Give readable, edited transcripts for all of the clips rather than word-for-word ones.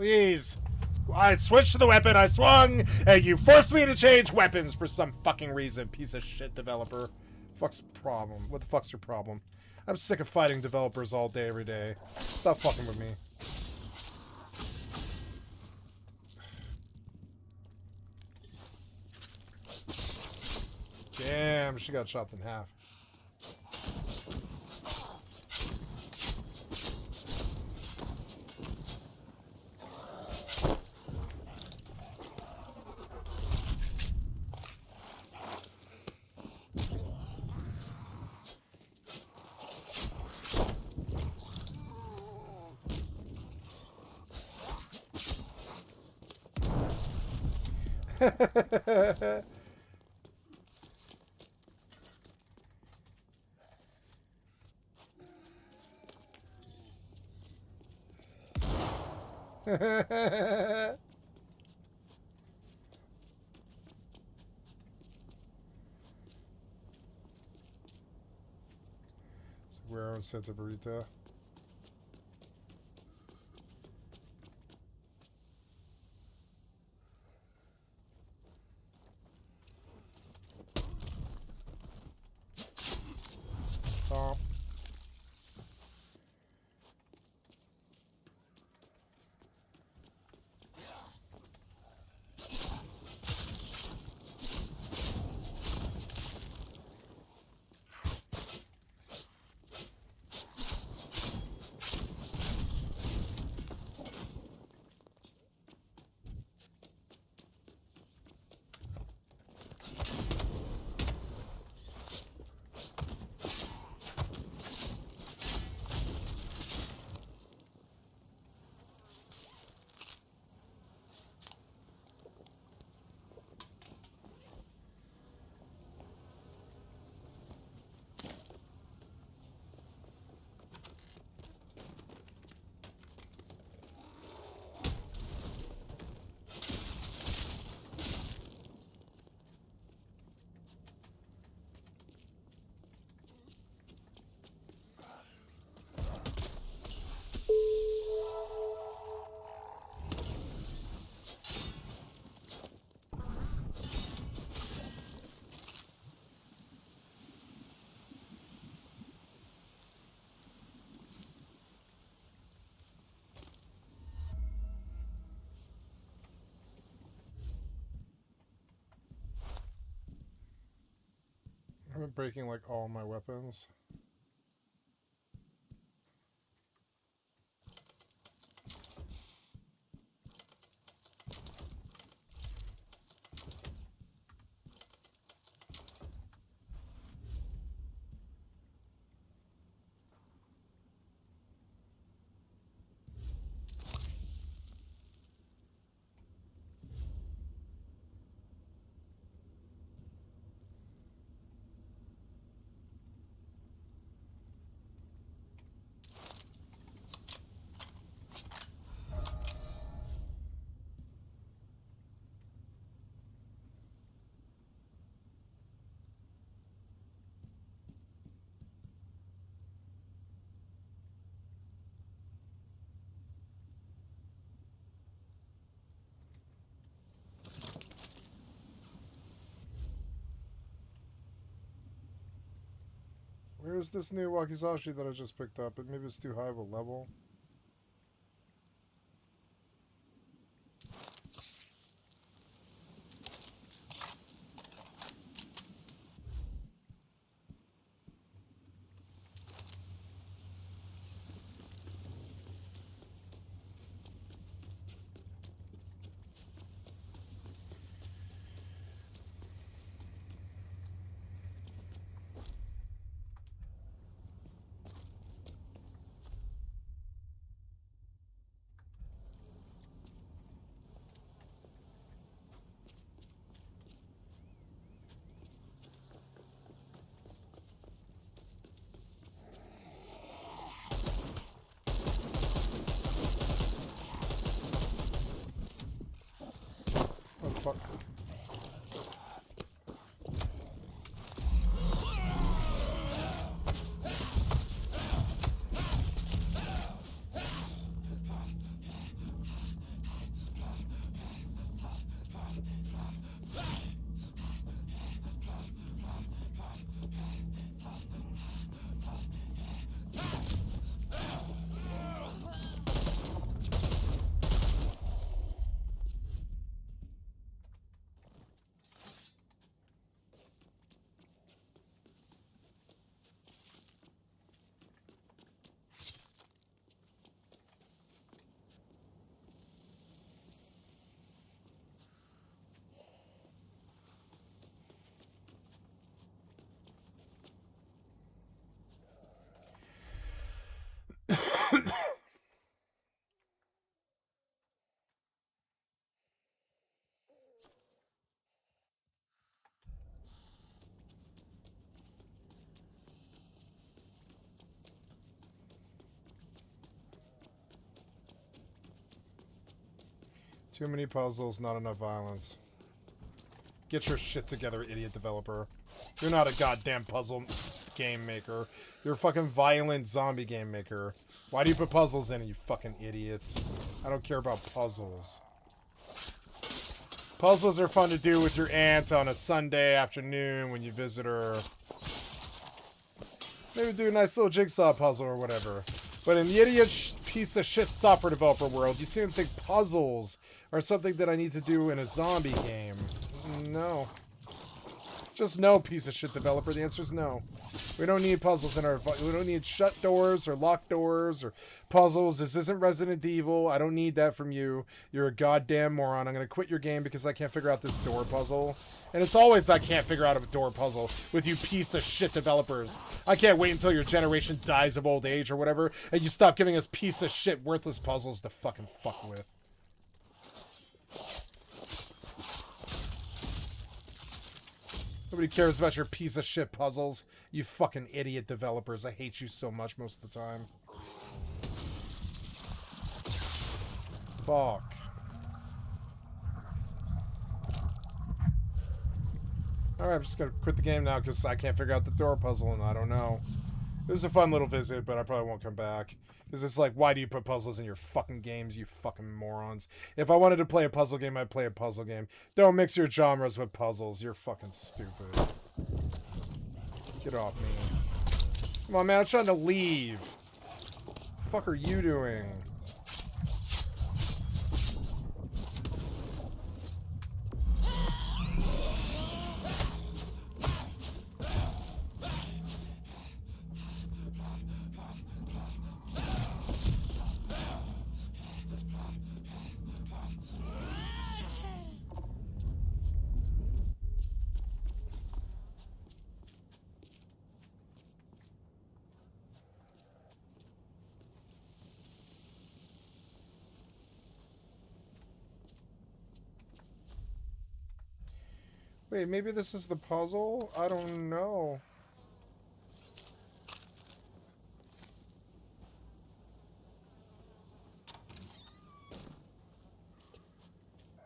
Please. I switched to the weapon, I swung, and you forced me to change weapons for some fucking reason, piece of shit developer. Fuck's the problem? What the fuck's your problem? I'm sick of fighting developers all day, every day. Stop fucking with me. Damn, she got chopped in half. So where was Santa Burrito? Oh. I've been breaking like all my weapons. Where's this new wakizashi that I just picked up? But maybe it's too high of a level. Fuck. Too many puzzles, not enough violence. Get your shit together, idiot developer. You're not a goddamn puzzle game maker. You're a fucking violent zombie game maker. Why do you put puzzles in it, you fucking idiots? I don't care about puzzles. Puzzles are fun to do with your aunt on a Sunday afternoon when you visit her. Maybe do a nice little jigsaw puzzle or whatever. But in the idiot piece of shit software developer world, you seem to think puzzles are something that I need to do in a zombie game. No. Just no, piece of shit developer. The answer is no. We don't need puzzles in our... We don't need shut doors or locked doors or puzzles. This isn't Resident Evil. I don't need that from you. You're a goddamn moron. I'm going to quit your game because I can't figure out this door puzzle. And it's always I can't figure out a door puzzle with you piece of shit developers. I can't wait until your generation dies of old age or whatever and you stop giving us piece of shit worthless puzzles to fucking fuck with. Nobody cares about your piece of shit puzzles. You fucking idiot developers. I hate you so much most of the time. Fuck. Alright, I'm just gonna quit the game now because I can't figure out the door puzzle and I don't know. It was a fun little visit, but I probably won't come back. Because it's like, why do you put puzzles in your fucking games, you fucking morons? If I wanted to play a puzzle game, I'd play a puzzle game. Don't mix your genres with puzzles. You're fucking stupid. Get off me. Come on, man. I'm trying to leave. What the fuck are you doing? Wait, maybe this is the puzzle? I don't know.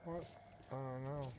What? I don't know.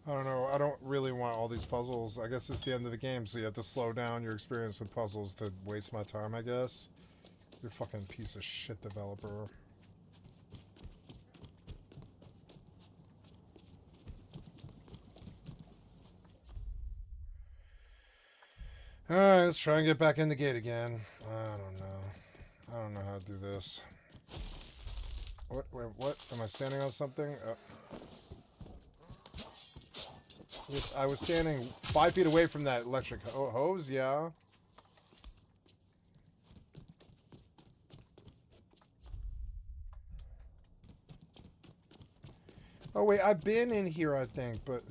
I don't know. I don't really want all these puzzles. I guess it's the end of the game, so you have to slow down your experience with puzzles to waste my time, I guess. You're a fucking piece of shit developer. Alright, let's try and get back in the gate again. I don't know. I don't know how to do this. What? Wait, what? Am I standing on something? I was standing 5 feet away from that electric hose, yeah. Oh wait, I've been in here, I think, but...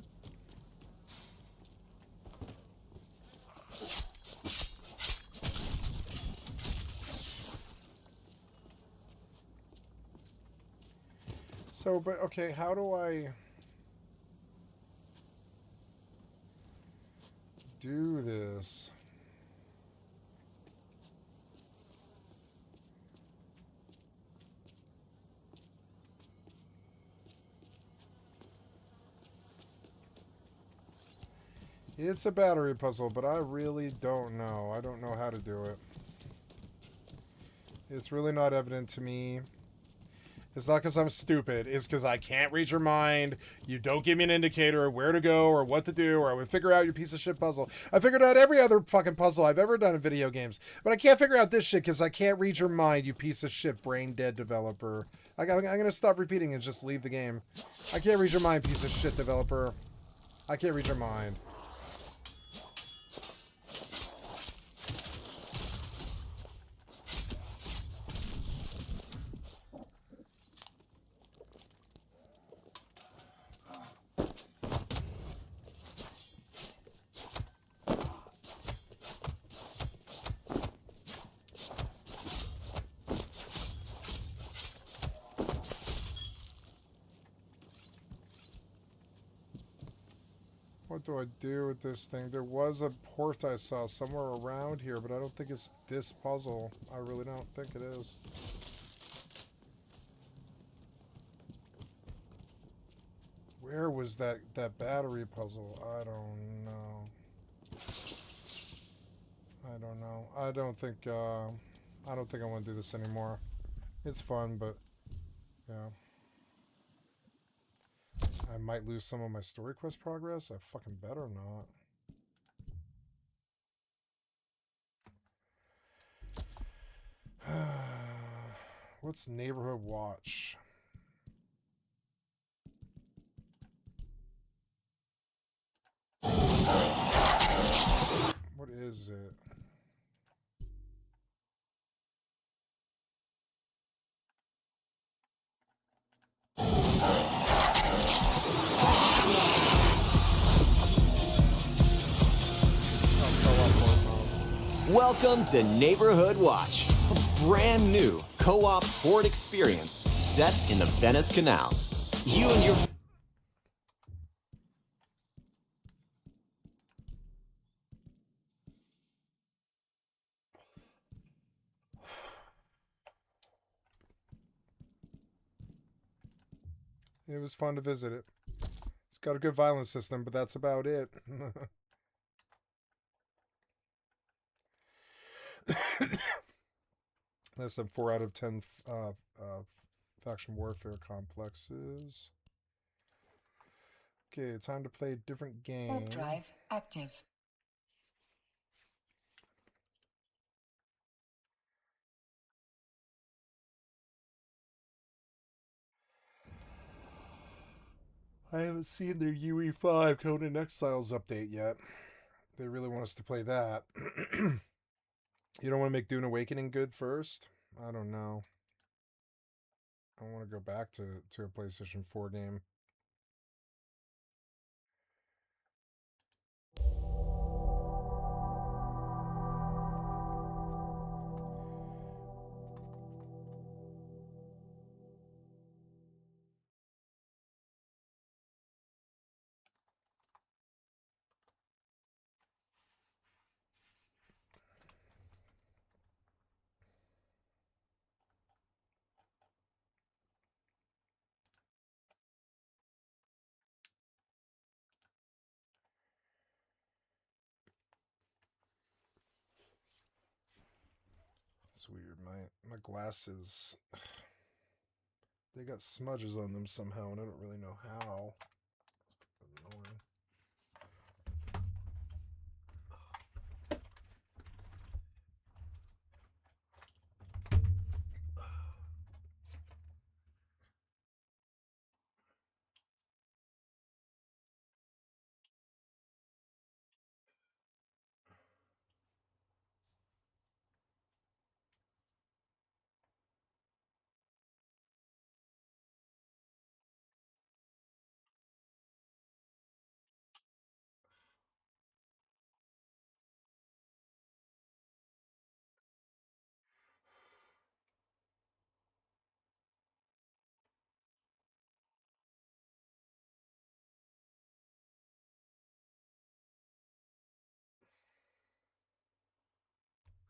So, but, okay, how do I... do this? It's a battery puzzle, but I really don't know. I don't know how to do it. It's really not evident to me. It's not because I'm stupid. It's because I can't read your mind. You don't give me an indicator of where to go or what to do, or I would figure out your piece of shit puzzle. I figured out every other fucking puzzle I've ever done in video games, but I can't figure out this shit because I can't read your mind, you piece of shit brain dead developer. I'm gonna stop repeating and just leave the game. I can't read your mind, piece of shit developer. I can't read your mind. What do I do with this thing? There was a port I saw somewhere around here, but I don't think it's this puzzle. I really don't think it is. Where was that battery puzzle? I don't know. I don't know. I don't think I want to do this anymore. It's fun, but yeah. I might lose some of my story quest progress. I fucking better not. What's neighborhood watch? What is it? Welcome to Neighborhood Watch, a brand new co-op port experience set in the Venice canals. You and your... It was fun to visit it. It's got a good violence system, but that's about it. There's some 4 out of 10 faction warfare complexes. Okay, time to play a different game. Warp drive active. I haven't seen their UE5 Conan Exiles update yet. They really want us to play that. You don't want to make Dune Awakening good first? I don't know. I want to go back to a PlayStation 4 game. It's weird. My glasses, they got smudges on them somehow, and I don't really know how. Annoying.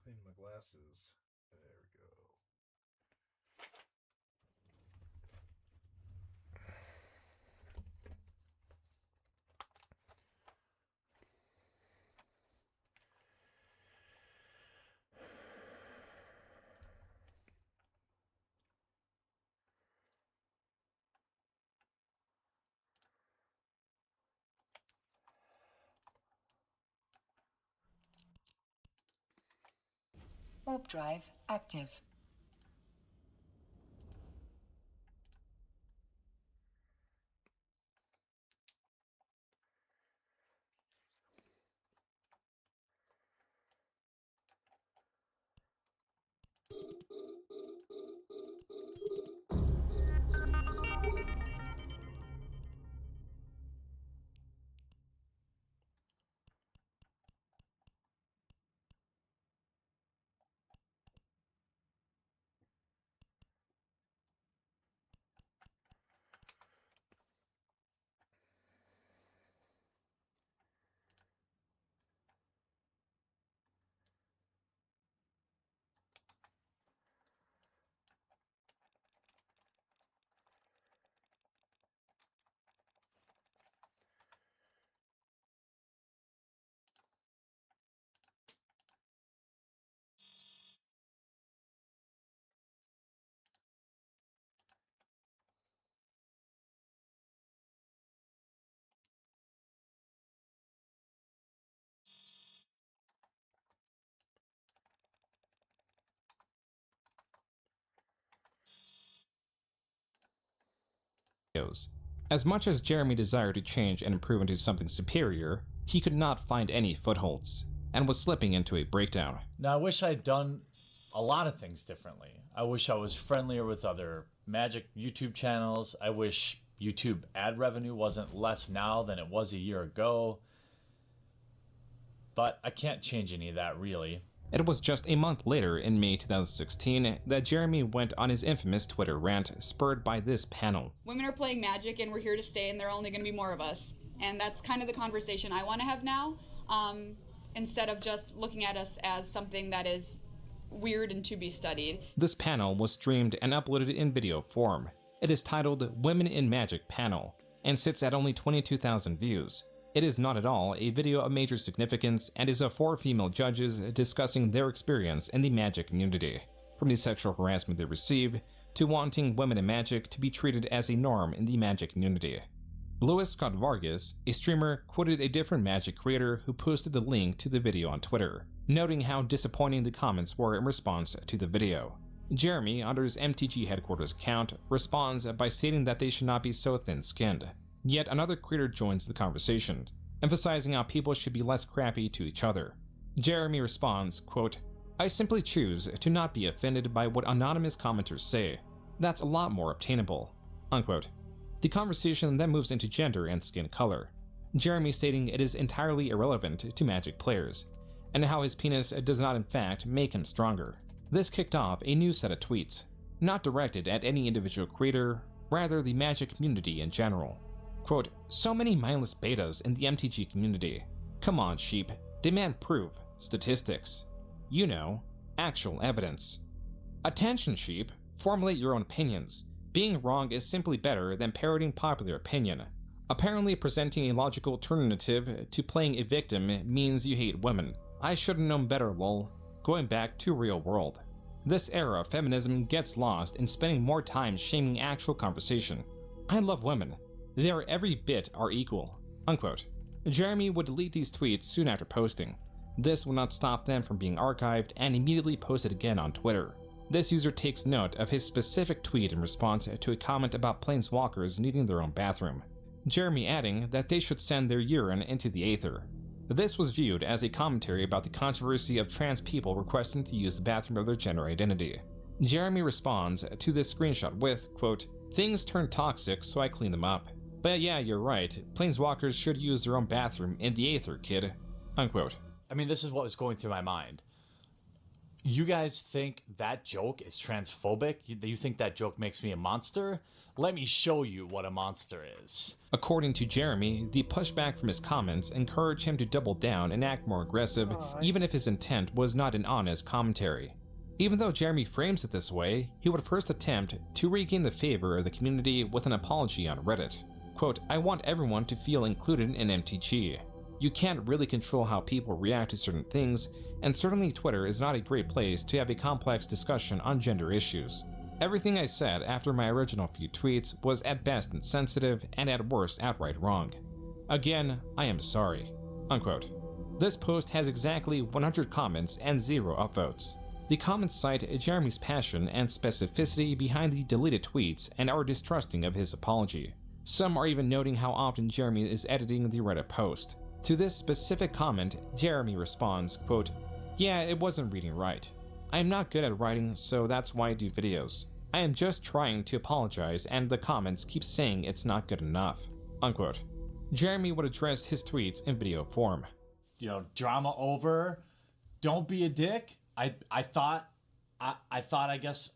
Clean my glasses. There we go. Warp drive active. As much as Jeremy desired to change and improve into something superior, he could not find any footholds, and was slipping into a breakdown. Now, I wish I'd done a lot of things differently. I wish I was friendlier with other Magic YouTube channels. I wish YouTube ad revenue wasn't less now than it was a year ago. But I can't change any of that, really. It was just a month later, in May 2016, that Jeremy went on his infamous Twitter rant, spurred by this panel. Women are playing Magic and we're here to stay, and there are only going to be more of us. And that's kind of the conversation I want to have now, instead of just looking at us as something that is weird and to be studied. This panel was streamed and uploaded in video form. It is titled Women in Magic Panel, and sits at only 22,000 views. It is not at all a video of major significance, and is of 4 female judges discussing their experience in the Magic community, from the sexual harassment they received, to wanting women in Magic to be treated as a norm in the Magic community. Louis Scott Vargas, a streamer, quoted a different Magic creator who posted the link to the video on Twitter, noting how disappointing the comments were in response to the video. Jeremy, under his MTG headquarters account, responds by stating that they should not be so thin-skinned. Yet another creator joins the conversation, emphasizing how people should be less crappy to each other. Jeremy responds, quote, "I simply choose to not be offended by what anonymous commenters say. That's a lot more obtainable," unquote. The conversation then moves into gender and skin color, Jeremy stating it is entirely irrelevant to Magic players, and how his penis does not in fact make him stronger. This kicked off a new set of tweets, not directed at any individual creator, rather the Magic community in general. Quote, "So many mindless betas in the MTG community. Come on, sheep. Demand proof, statistics. You know, actual evidence. Attention, sheep. Formulate your own opinions. Being wrong is simply better than parroting popular opinion. Apparently presenting a logical alternative to playing a victim means you hate women. I should've known better, lol. Going back to real world. This era of feminism gets lost in spending more time shaming actual conversation. I love women. They are every bit our equal," unquote. Jeremy would delete these tweets soon after posting. This would not stop them from being archived and immediately posted again on Twitter. This user takes note of his specific tweet in response to a comment about planeswalkers needing their own bathroom. Jeremy adding that they should send their urine into the aether. This was viewed as a commentary about the controversy of trans people requesting to use the bathroom of their gender identity. Jeremy responds to this screenshot with, quote, "Things turned toxic, so I cleaned them up. But yeah, you're right. Planeswalkers should use their own bathroom in the aether, kid," unquote. I mean, this is what was going through my mind. You guys think that joke is transphobic? You think that joke makes me a monster? Let me show you what a monster is. According to Jeremy, the pushback from his comments encouraged him to double down and act more aggressive, even if his intent was not an honest commentary. Even though Jeremy frames it this way, he would first attempt to regain the favor of the community with an apology on Reddit. Quote, "I want everyone to feel included in MTG. You can't really control how people react to certain things, and certainly Twitter is not a great place to have a complex discussion on gender issues. Everything I said after my original few tweets was at best insensitive and at worst outright wrong. Again, I am sorry," unquote. This post has exactly 100 comments and 0 upvotes. The comments cite Jeremy's passion and specificity behind the deleted tweets and are distrusting of his apology. Some are even noting how often Jeremy is editing the Reddit post. To this specific comment, Jeremy responds, quote, "Yeah, it wasn't reading right. I am not good at writing, so that's why I do videos. I am just trying to apologize and the comments keep saying it's not good enough," unquote. Jeremy would address his tweets in video form. Drama over. Don't be a dick. I thought I guess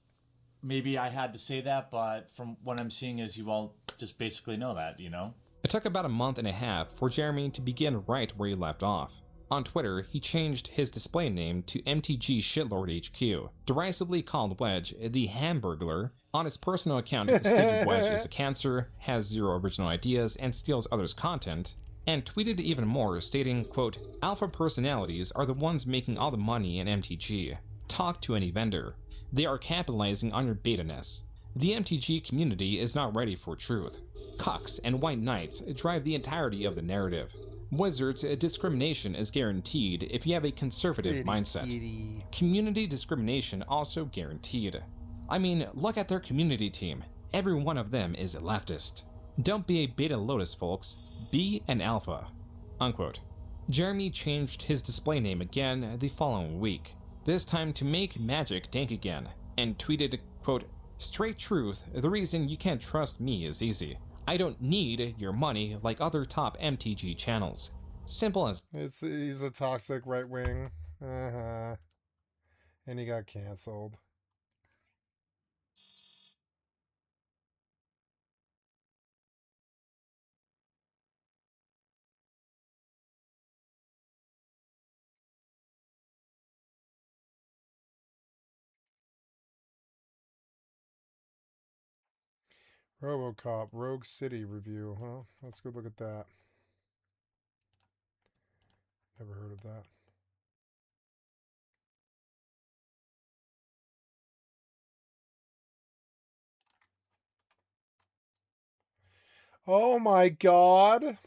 maybe I had to say that, but from what I'm seeing is you all just basically know that, It took about a month and a half for Jeremy to begin right where he left off. On Twitter, he changed his display name to MTG Shitlord HQ, derisively called Wedge the Hamburglar. On his personal account, stated Wedge is a cancer, has zero original ideas, and steals others' content, and tweeted even more, stating, quote, "Alpha personalities are the ones making all the money in MTG. Talk to any vendor. They are capitalizing on your beta-ness. The MTG community is not ready for truth. Cucks and white knights drive the entirety of the narrative. Wizards, discrimination is guaranteed if you have a conservative mindset. Community discrimination also guaranteed. I mean, look at their community team. Every one of them is a leftist. Don't be a beta lotus, folks. Be an alpha," unquote. Jeremy changed his display name again the following week, this time to make magic dank again, and tweeted, quote, "Straight truth, the reason you can't trust me is easy. I don't need your money like other top MTG channels. Simple as..." He's a toxic right wing. And he got canceled. RoboCop Rogue City review, huh? Let's go look at that. Never heard of that. Oh my god!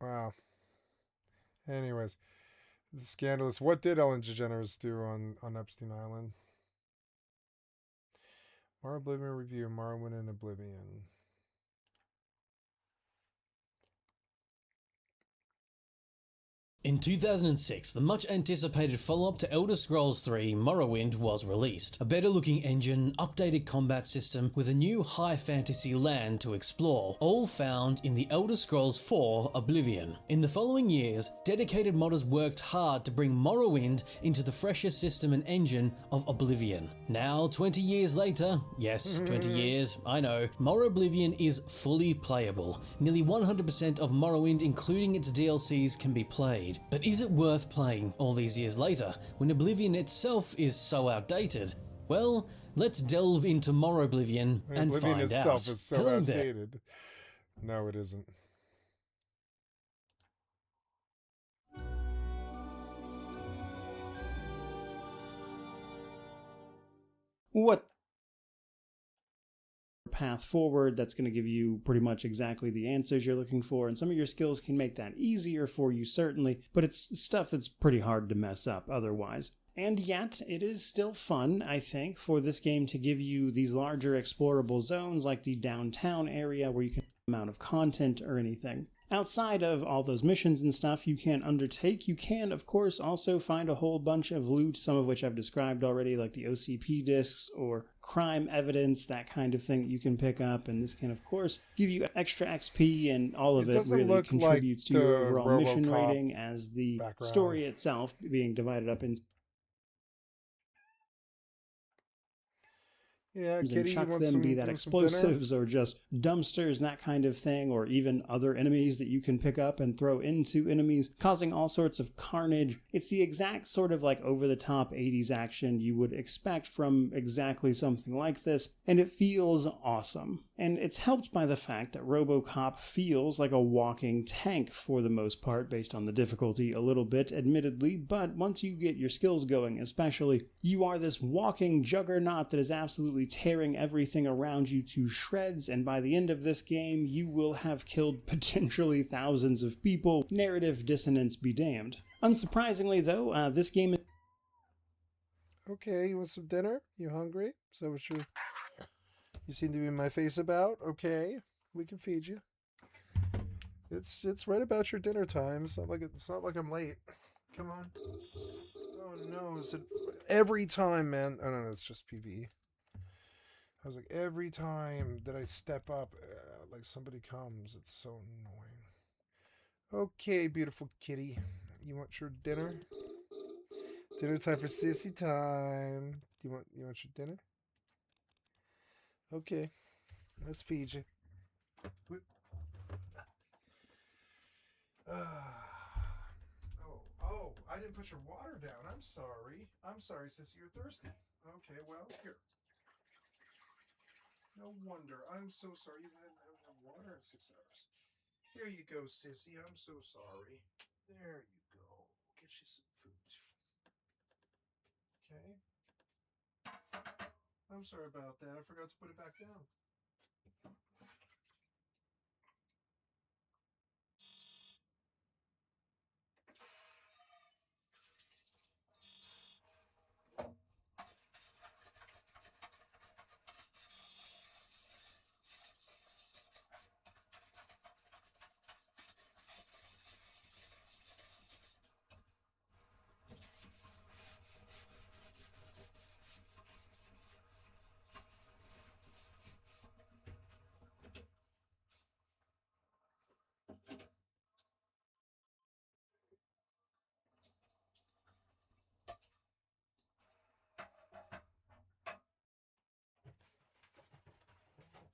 Wow. Anyways, it's scandalous. What did Ellen DeGeneres do on Epstein Island? Morrow Oblivion review. Morrowind and Oblivion. In 2006, the much-anticipated follow-up to Elder Scrolls III Morrowind was released. A better-looking engine, updated combat system, with a new high-fantasy land to explore, all found in the Elder Scrolls IV Oblivion. In the following years, dedicated modders worked hard to bring Morrowind into the fresher system and engine of Oblivion. Now, 20 years later, yes, 20 years, I know, Oblivion is fully playable. Nearly 100% of Morrowind, including its DLCs, can be played. But is it worth playing all these years later, when Oblivion itself is so outdated? Well, let's delve into Oblivion and Oblivion find itself out. is so Hello there. outdated. No, it isn't. What path forward that's going to give you pretty much exactly the answers you're looking for, and some of your skills can make that easier for you, certainly, but it's stuff that's pretty hard to mess up otherwise. And yet, it is still fun, I think, for this game to give you these larger explorable zones like the downtown area where you can amount of content or anything. Outside of all those missions and stuff you can undertake, you can, of course, also find a whole bunch of loot, some of which I've described already, like the OCP discs or crime evidence, that kind of thing that you can pick up, and this can, of course, give you extra XP, and all of it really contributes to your overall mission rating, as the story itself being divided up into and chuck them, be that explosives or just dumpsters and that kind of thing, or even other enemies that you can pick up and throw into enemies, causing all sorts of carnage. It's the exact sort of like over-the-top 80s action you would expect from exactly something like this, and it feels awesome. And it's helped by the fact that RoboCop feels like a walking tank for the most part, based on the difficulty a little bit, admittedly, but once you get your skills going especially, you are this walking juggernaut that is absolutely tearing everything around you to shreds, and by the end of this game, you will have killed potentially thousands of people. Narrative dissonance be damned. Unsurprisingly, though, this game Okay, you want some dinner? You hungry? Is that what you seem to be in my face about? Okay, we can feed you. It's right about your dinner time. It's not like I'm late. Come on. Oh no, is it every time, man? Oh no, it's just PV. I was like, every time that I step up, like somebody comes, it's so annoying. Okay, beautiful kitty. You want your dinner? Dinner time for sissy time. You want your dinner? Okay, let's feed you. Oh, I didn't put your water down. I'm sorry. I'm sorry, sissy, you're thirsty. Okay, well, here. No wonder. I'm so sorry you haven't had water in 6 hours. Here you go, sissy. I'm so sorry. There you go. Get you some food. Okay. I'm sorry about that. I forgot to put it back down.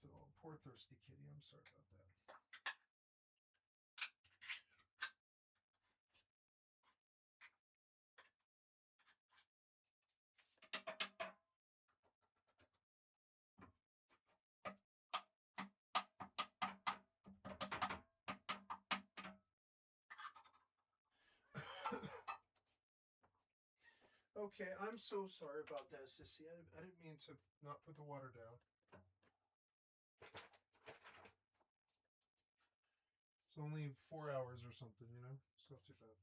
Oh, poor thirsty kitty. I'm sorry about that. Okay, I'm so sorry about that, sissy. I didn't mean to not put the water down. It's only 4 hours or something, you know? It's not too bad.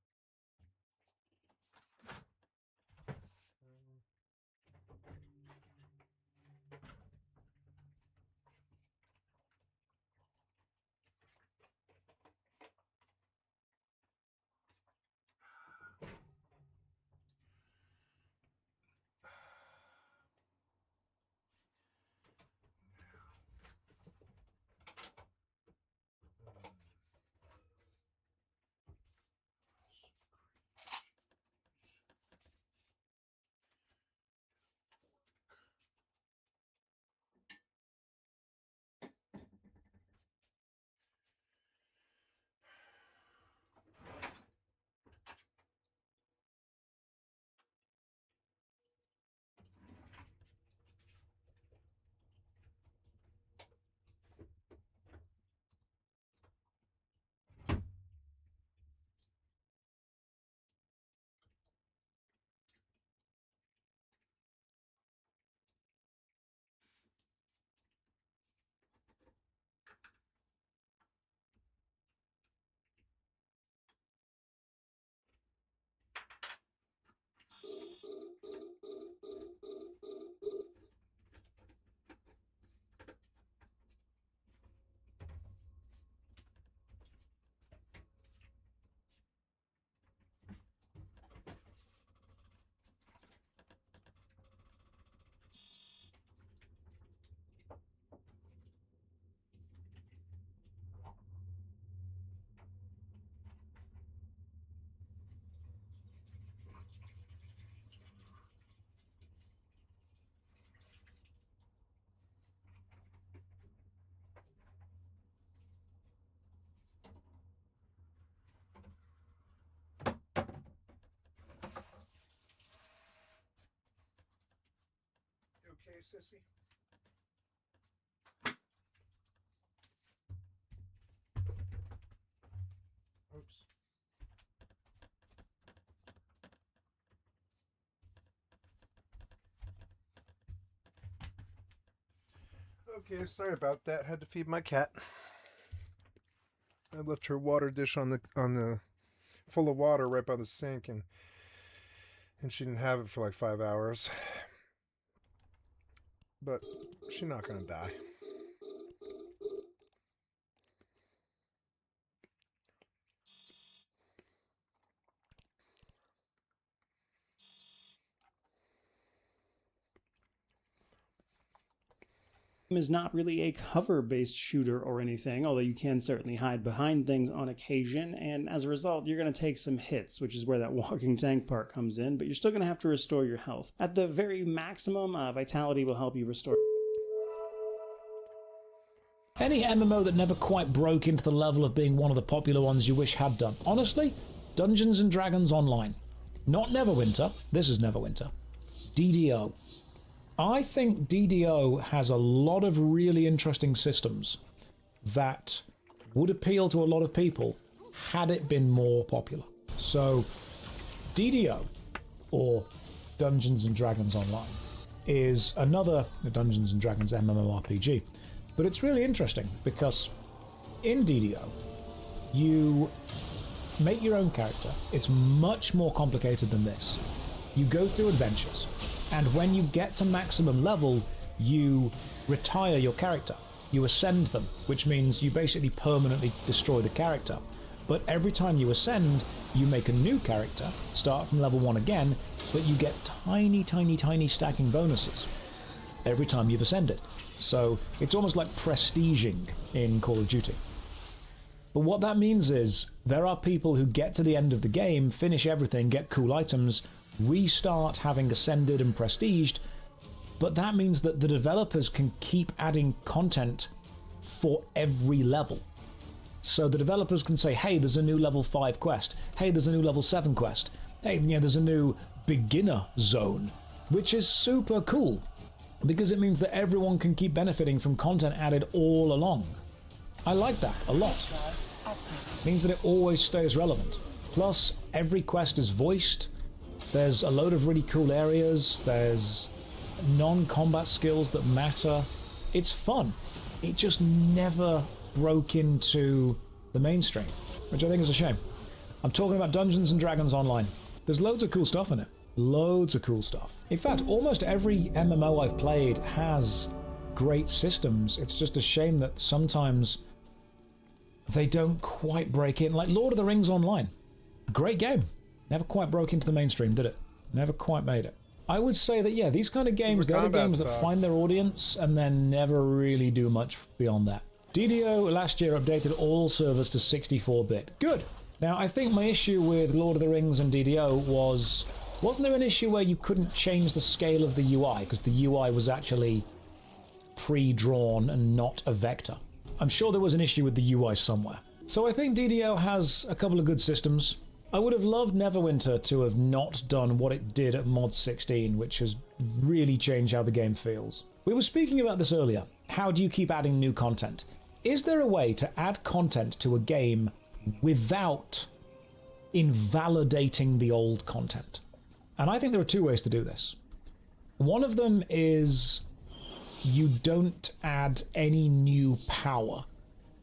Okay, sissy? Oops. Okay, sorry about that. Had to feed my cat. I left her water dish on the full of water right by the sink, and And she didn't have it for like 5 hours. But she's not gonna die. Is not really a cover-based shooter or anything, although you can certainly hide behind things on occasion, and as a result, you're going to take some hits, which is where that walking tank part comes in, but you're still going to have to restore your health. At the very maximum, Vitality will help you restore. Any MMO that never quite broke into the level of being one of the popular ones you wish had done? Honestly, Dungeons & Dragons Online. Not Neverwinter, this is Neverwinter. DDO. I think DDO has a lot of really interesting systems that would appeal to a lot of people had it been more popular. So, DDO, or Dungeons & Dragons Online, is another Dungeons & Dragons MMORPG. But it's really interesting because in DDO, you make your own character. It's much more complicated than this. You go through adventures. And when you get to maximum level, you retire your character. You ascend them, which means you basically permanently destroy the character. But every time you ascend, you make a new character, start from level 1 again, but you get tiny, tiny, tiny stacking bonuses every time you've ascended. So it's almost like prestiging in Call of Duty. But what that means is there are people who get to the end of the game, finish everything, get cool items, restart having ascended and prestiged, but that means that the developers can keep adding content for every level. So the developers can say, hey, there's a new level 5 quest, hey, there's a new level 7 quest, hey, there's a new beginner zone, which is super cool because it means that everyone can keep benefiting from content added all along. I like that a lot. It means that it always stays relevant. Plus, every quest is voiced. There's a load of really cool areas, there's non-combat skills that matter. It's fun. It just never broke into the mainstream, which I think is a shame. I'm talking about Dungeons & Dragons Online. There's loads of cool stuff in it. Loads of cool stuff. In fact, almost every MMO I've played has great systems. It's just a shame that sometimes they don't quite break in. Like Lord of the Rings Online. Great game. Never quite broke into the mainstream, did it? Never quite made it. I would say that, yeah, these kind of games, they're the games that find their audience and then never really do much beyond that. DDO last year updated all servers to 64-bit. Good. Now, I think my issue with Lord of the Rings and DDO wasn't there an issue where you couldn't change the scale of the UI because the UI was actually pre-drawn and not a vector? I'm sure there was an issue with the UI somewhere. So I think DDO has a couple of good systems. I would have loved Neverwinter to have not done what it did at Mod 16, which has really changed how the game feels. We were speaking about this earlier. How do you keep adding new content? Is there a way to add content to a game without invalidating the old content? And I think there are two ways to do this. One of them is you don't add any new power.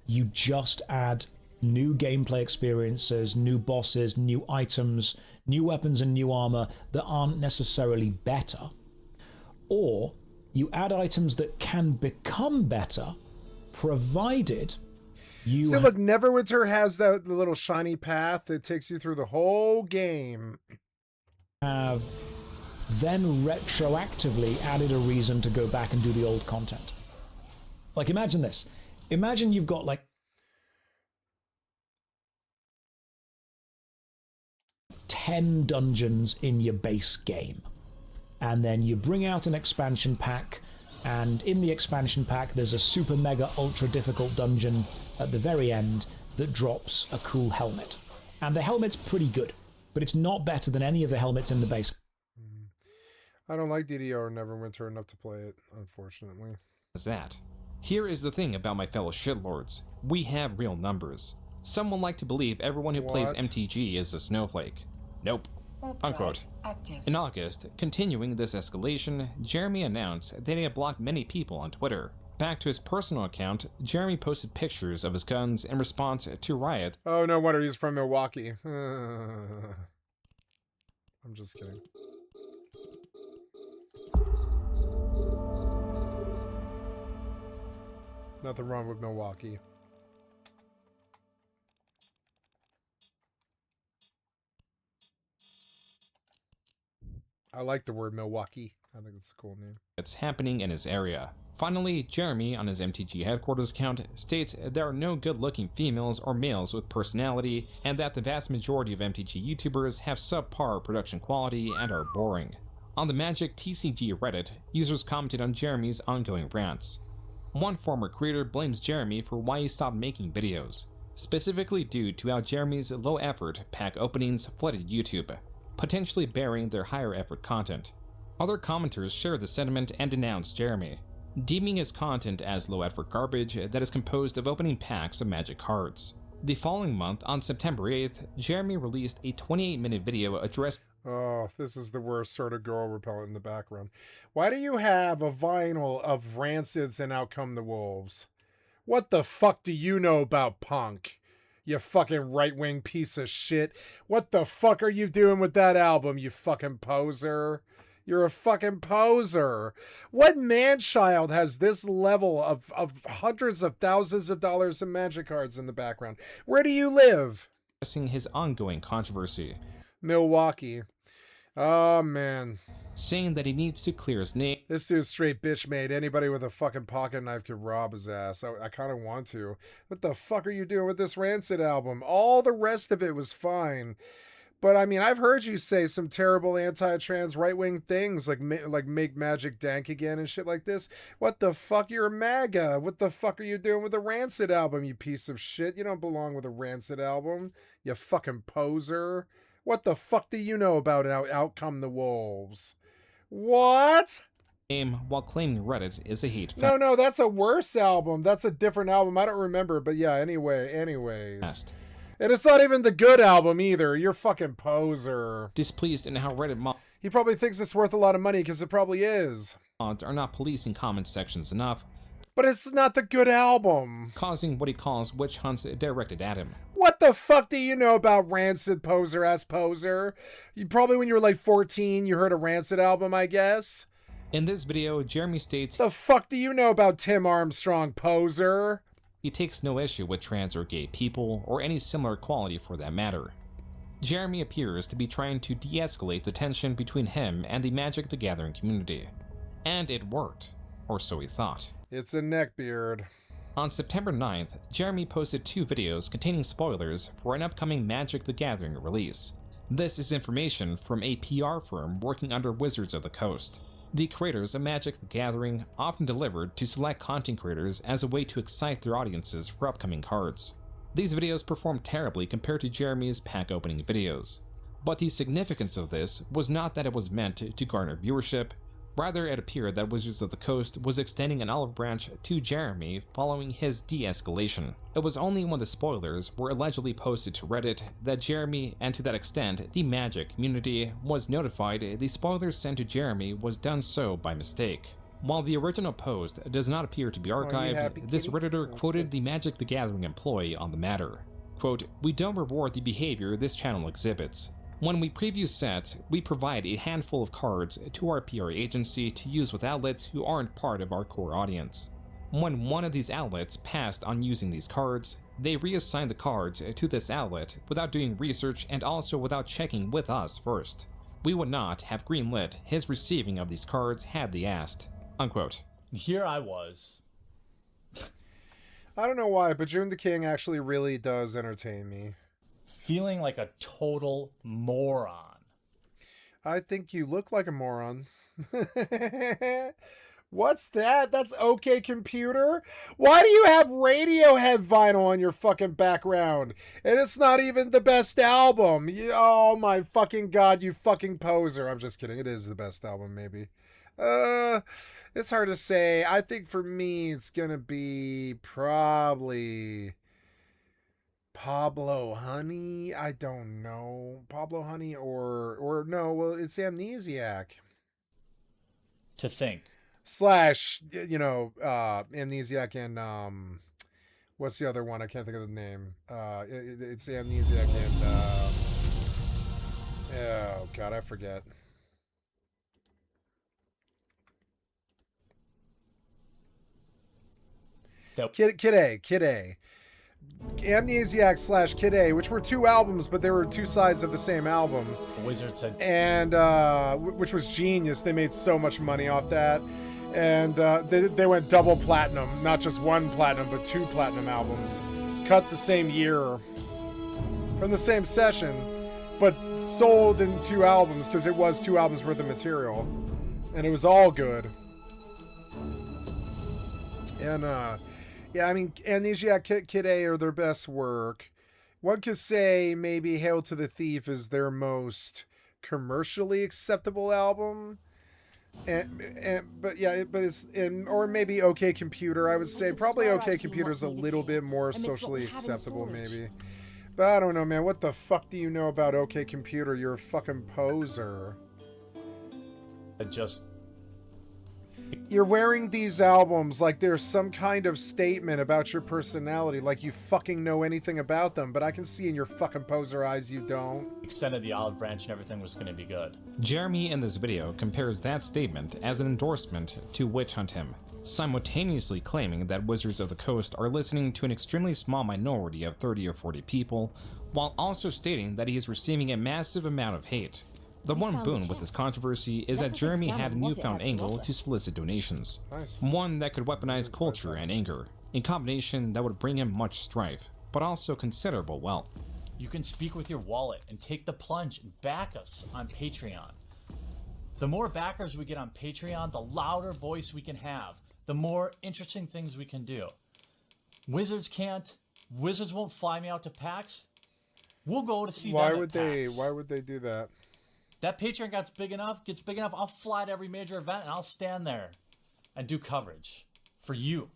You just add new gameplay experiences, new bosses, new items, new weapons and new armor that aren't necessarily better. Or you add items that can become better, provided you... See, look, Neverwinter has that little shiny path that takes you through the whole game. ...have then retroactively added a reason to go back and do the old content. Like, imagine this. Imagine you've got, like, 10 dungeons in your base game, and then you bring out an expansion pack, and in the expansion pack there's a super mega ultra difficult dungeon at the very end that drops a cool helmet, and the helmet's pretty good, but it's not better than any of the helmets in the base. I don't like DDO or Neverwinter enough to play it, unfortunately. That. Here is the thing about my fellow shitlords. We have real numbers. Some will like to believe everyone who plays MTG is a snowflake. Nope. Unquote. In August, continuing this escalation, Jeremy announced that he had blocked many people on Twitter. Back to his personal account, Jeremy posted pictures of his guns in response to riots. Oh, no wonder he's from Milwaukee. I'm just kidding. Nothing wrong with Milwaukee. I like the word Milwaukee. I think it's a cool name. It's happening in his area. Finally, Jeremy, on his MTG headquarters account, states there are no good-looking females or males with personality, and that the vast majority of MTG YouTubers have subpar production quality and are boring. On the Magic TCG Reddit, users commented on Jeremy's ongoing rants. One former creator blames Jeremy for why he stopped making videos, specifically due to how Jeremy's low-effort pack openings flooded YouTube, potentially burying their higher-effort content. Other commenters shared the sentiment and denounced Jeremy, deeming his content as low-effort garbage that is composed of opening packs of Magic cards. The following month, on September 8th, Jeremy released a 28-minute video addressing Oh, this is the worst sort of girl repellent in the background. Why do you have a vinyl of Rancids and Out Come the Wolves? What the fuck do you know about punk? You fucking right-wing piece of shit. What the fuck are you doing with that album, you fucking poser? You're a fucking poser. What man-child has this level of hundreds of thousands of dollars in Magic cards in the background? Where do you live? his ongoing controversy, Milwaukee. Oh, man. saying that he needs to clear his name. This dude's straight bitch made. Anybody with a fucking pocket knife could rob his ass. I kind of want to. What the fuck are you doing with this Rancid album? All the rest of it was fine. But, I mean, I've heard you say some terrible anti-trans right-wing things, like make Magic dank again and shit like this. What the fuck? You're a MAGA. What the fuck are you doing with the Rancid album, you piece of shit? You don't belong with a Rancid album, you fucking poser. What the fuck do you know about Out Come the Wolves? What? While claiming Reddit is a hate No, that's a worse album. That's a different album. I don't remember, but yeah, anyways. fest. And it's not even the good album either. You're fucking poser. Displeased in how Reddit He probably thinks it's worth a lot of money because it probably is. mods are not policing comment sections enough, But it's not the good album. causing what he calls witch hunts directed at him. What the fuck do you know about Rancid, poser-ass poser? You probably, when you were like 14, you heard a Rancid album, I guess. In this video, Jeremy states The fuck do you know about Tim Armstrong, poser? he takes no issue with trans or gay people, or any similar equality for that matter. Jeremy appears to be trying to de-escalate the tension between him and the Magic the Gathering community. And it worked, or so he thought. It's a neckbeard. On September 9th, Jeremy posted 2 videos containing spoilers for an upcoming Magic the Gathering release. This is information from a PR firm working under Wizards of the Coast, the creators of Magic the Gathering, often delivered to select content creators as a way to excite their audiences for upcoming cards. These videos performed terribly compared to Jeremy's pack opening videos, but the significance of this was not that it was meant to garner viewership. Rather, it appeared that Wizards of the Coast was extending an olive branch to Jeremy following his de-escalation. It was only when the spoilers were allegedly posted to Reddit that Jeremy, and to that extent the Magic community, was notified the spoilers sent to Jeremy was done so by mistake. While the original post does not appear to be archived, happy, this kitty? Redditor That's quoted good. the Magic the Gathering employee on the matter. Quote, "We don't reward the behavior this channel exhibits. When we preview sets, we provide a handful of cards to our PR agency to use with outlets who aren't part of our core audience. When one of these outlets passed on using these cards, they reassign the cards to this outlet without doing research and also without checking with us first. We would not have greenlit his receiving of these cards had they asked." Unquote. Here I was. I don't know why, but June the King actually really does entertain me. Feeling like a total moron. I think you look like a moron. What's that? That's OK Computer? Why do you have Radiohead vinyl on your fucking background? And it's not even the best album. Oh my fucking god, you fucking poser. I'm just kidding. It is the best album, maybe. It's hard to say. I think for me, it's gonna be probably Pablo Honey. I don't know. Pablo Honey or no, well, it's Amnesiac. To think. Slash, Amnesiac and, what's the other one? I can't think of the name. It's Amnesiac and, Oh, God, I forget. Kid A. Amnesiac / Kid A, which were 2 albums, but they were 2 sides of the same album. The Wizards had... And, which was genius. They made so much money off that. And they went double platinum. Not just 1 platinum, but 2 platinum albums. Cut the same year. From the same session. But sold in 2 albums, because it was 2 albums worth of material. And it was all good. And, yeah, I mean, Amnesiac Kid A are their best work. One could say maybe Hail to the Thief is their most commercially acceptable album. But it's or maybe OK Computer. I would say probably OK Computer is a little bit more socially acceptable, maybe. But I don't know, man. What the fuck do you know about OK Computer? You're a fucking poser. You're wearing these albums like there's some kind of statement about your personality, like you fucking know anything about them, but I can see in your fucking poser eyes you don't. Extended the olive branch and everything was going to be good. Jeremy in this video compares that statement as an endorsement to Witch Hunt him, simultaneously claiming that Wizards of the Coast are listening to an extremely small minority of 30 or 40 people, while also stating that he is receiving a massive amount of hate. The one boon with this controversy is that Jeremy had a newfound angle to solicit donations. Nice. One that could weaponize culture and anger, a combination that would bring him much strife, but also considerable wealth. You can speak with your wallet and take the plunge and back us on Patreon. The more backers we get on Patreon, the louder voice we can have, the more interesting things we can do. Wizards won't fly me out to PAX. We'll go to see them at PAX. Why would they do that? That Patreon gets big enough, I'll fly to every major event and I'll stand there and do coverage for you.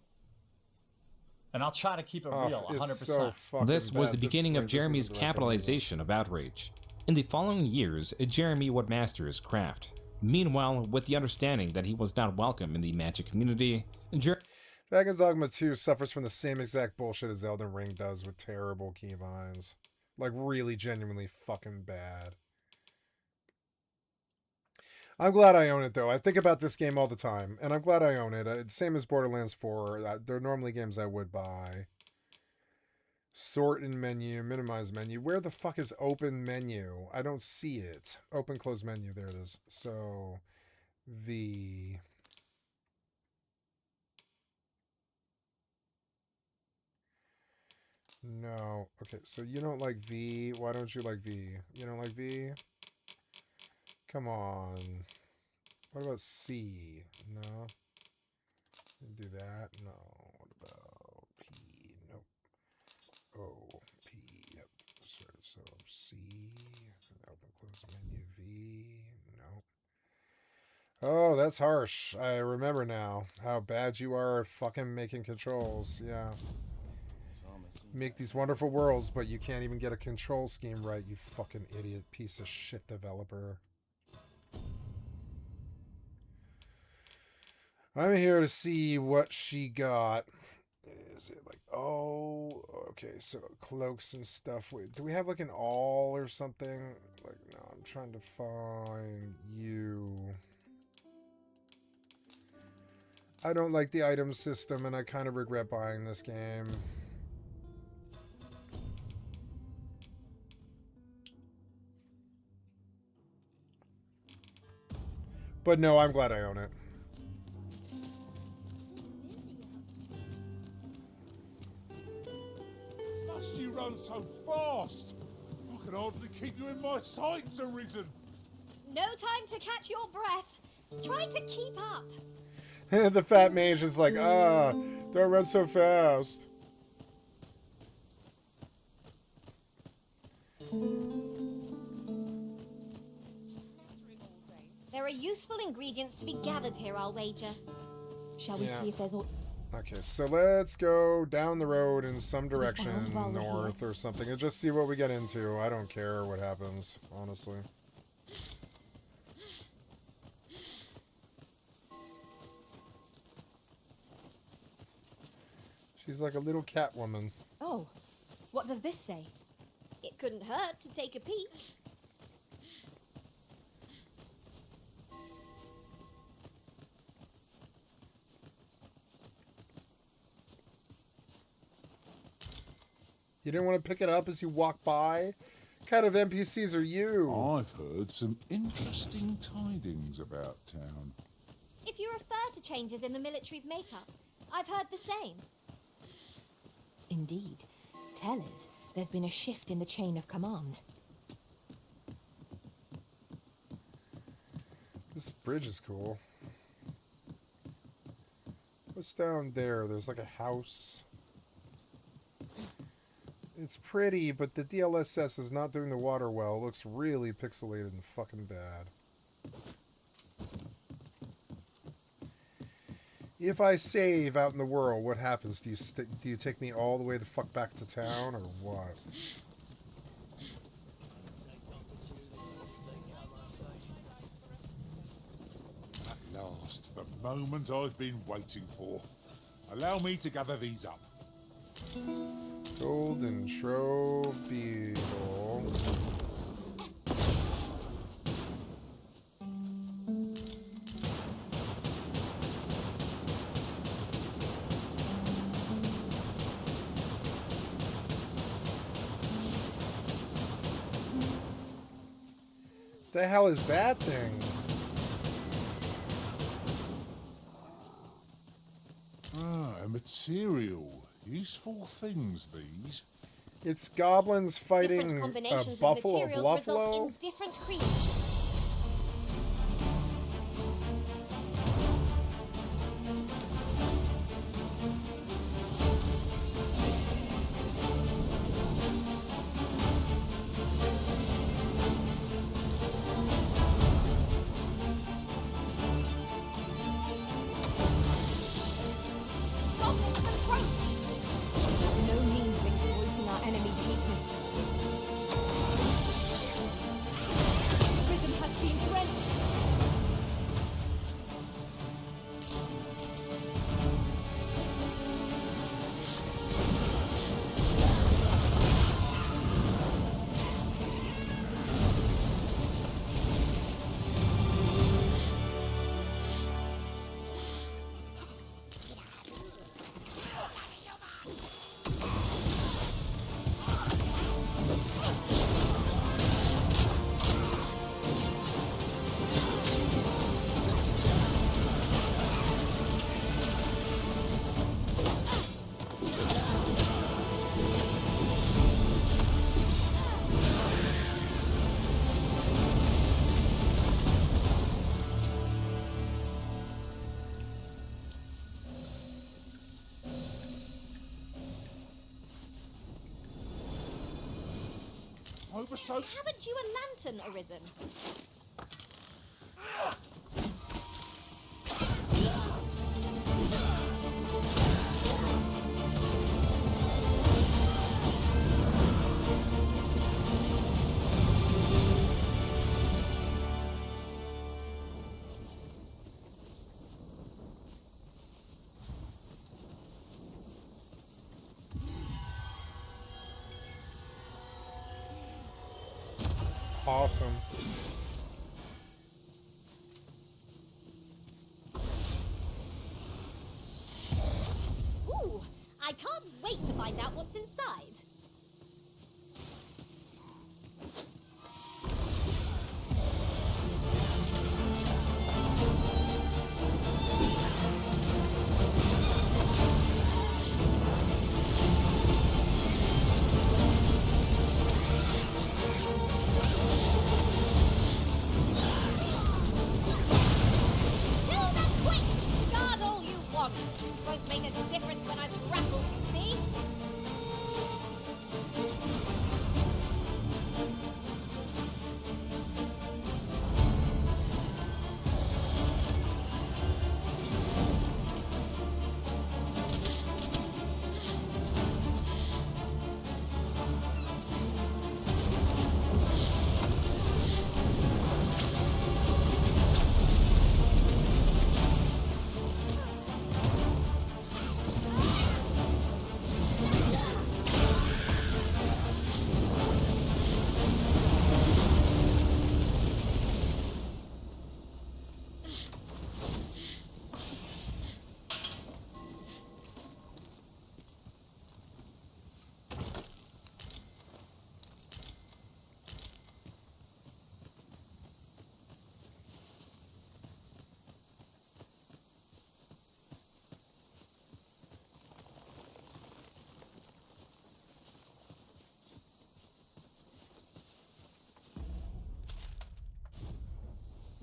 And I'll try to keep it real, 100%. This was the beginning of Jeremy's capitalization of outrage. In the following years, Jeremy would master his craft. Meanwhile, with the understanding that he was not welcome in the Magic community, Dragon's Dogma 2 suffers from the same exact bullshit as Elden Ring does with terrible keybinds. Like, really genuinely fucking bad. I'm glad I own it, though. I think about this game all the time, and I'm glad I own it. Same as Borderlands 4. They're normally games I would buy. Sort in menu, minimize menu. Where the fuck is open menu? I don't see it. Open, close menu. There it is. So, V. No. Okay, so you don't like V. Why don't you like V? You don't like V? Come on. What about C? No. Do that? No. What about P? Nope. O, P. Yep. So C. Open, close menu. V. No. Oh, that's harsh. I remember now how bad you are at fucking making controls. Yeah. You make these wonderful worlds, but you can't even get a control scheme right, you fucking idiot piece of shit developer. I'm here to see what she got. Is it like, oh, okay, so cloaks and stuff. Wait, do we have like an all or something? Like, no, I'm trying to find you. I don't like the item system, and I kind of regret buying this game. But no, I'm glad I own it. Must you run so fast? I can hardly keep you in my sights, Arisen. No time to catch your breath. Try to keep up. The fat mage is like, don't run so fast. There are useful ingredients to be gathered here, I'll wager. Shall we see if there's all... Okay, so let's go down the road in some direction, north or something, and just see what we get into. I don't care what happens, honestly. She's like a little cat woman. Oh, what does this say? It couldn't hurt to take a peek. You didn't want to pick it up as you walk by? What kind of NPCs are you? I've heard some interesting tidings about town. If you refer to changes in the military's makeup, I've heard the same. Indeed. Tell us, there's been a shift in the chain of command. This bridge is cool. What's down there? There's like a house. It's pretty, but the DLSS is not doing the water well. It looks really pixelated and fucking bad. If I save out in the world, what happens? Do you take me all the way the fuck back to town, or what? At last, the moment I've been waiting for. Allow me to gather these up. Golden trophy. The hell is that thing? Ah, a material. Useful things, these. It's goblins fighting Different a combinations of buffalo materials result buffalo. in different creations. Goblins approach! No means of exploiting our enemy's weakness. The prison has been drenched. Oversight. Haven't you a lantern arisen? Awesome. Ooh, I can't wait to find out what's inside. Kill them quick! Guard all you want. Won't make a difference when I've grappled, you see?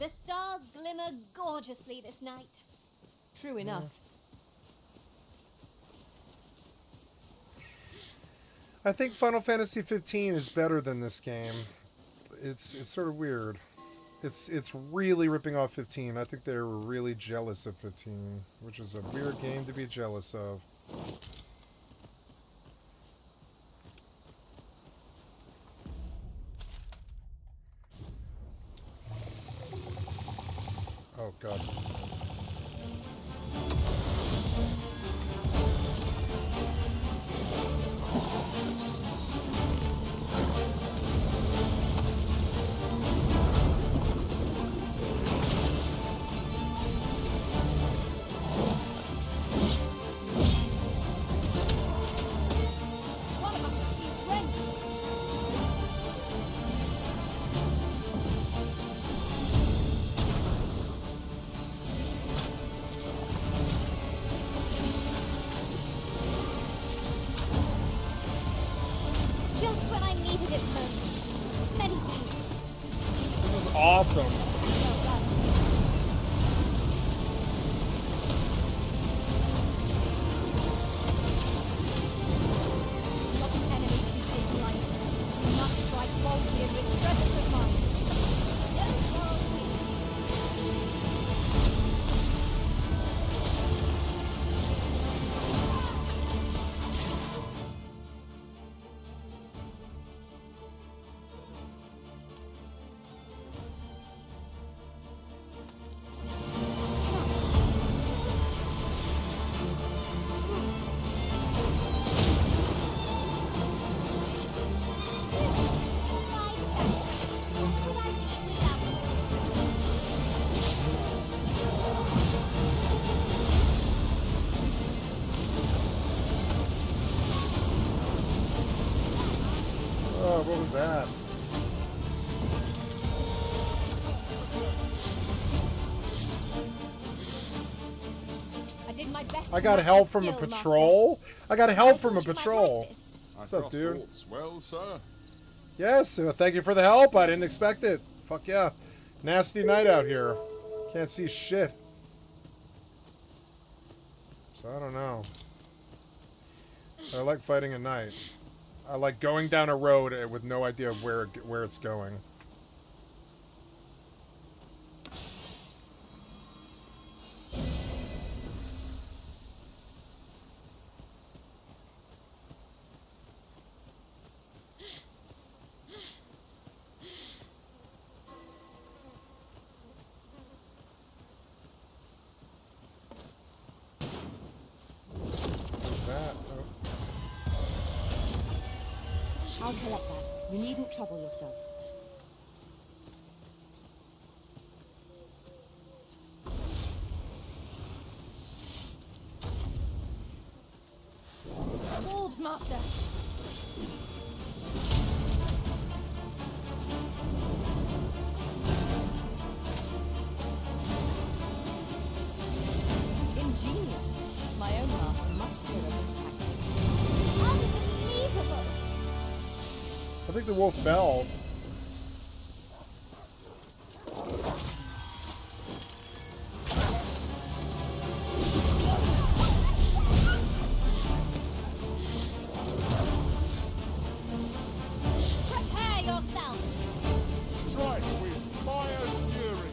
The stars glimmer gorgeously this night. True enough. I think Final Fantasy 15 is better than this game. It's sort of weird. It's really ripping off 15. I think they're really jealous of 15, which is a weird game to be jealous of. Oh god. One of us is being drenched. Just when I needed it most. Many thanks. This is awesome. Well done. Not an enemy to be taken lightly. You must strike boldly and with presence of mind. No quarrels here. My thanks. Could I leave without Oh, what was that? I did my best. I to got match help your from a skill, Master. patrol? I got help I from a thought you might patrol. like this. What's up, dude? Thoughts well, sir. Yes, thank you for the help. I didn't expect it. Fuck yeah. Nasty night out here. Can't see shit. So I don't know. I like fighting at night. I like going down a road with no idea of where it's going. What's that? Oh. I'll collect that. You needn't trouble yourself. Wolves, Master. Ingenious. My own master must hear of this tactic. Unbelievable. I think the wolf fell. Prepare yourself. Strike with fire fury.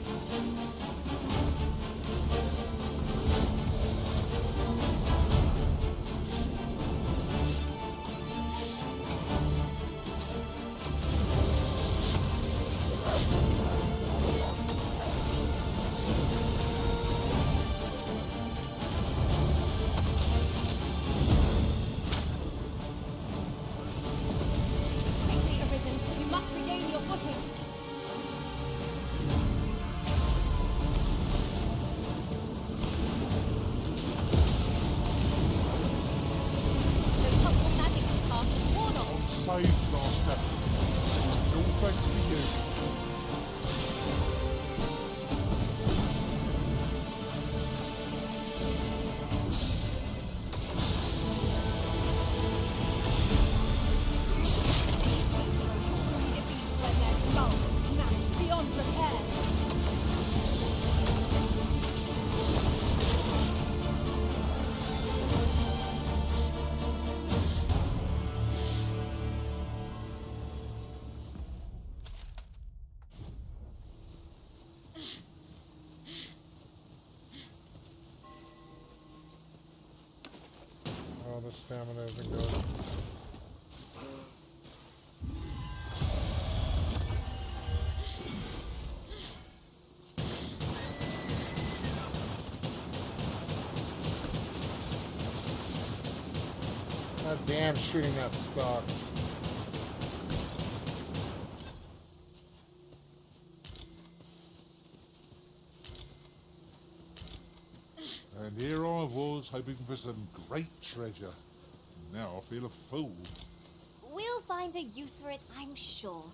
the stamina isn't good. God damn, shooting that sucks. And here I was, hoping for some great treasure. Now I feel a fool. We'll find a use for it, I'm sure.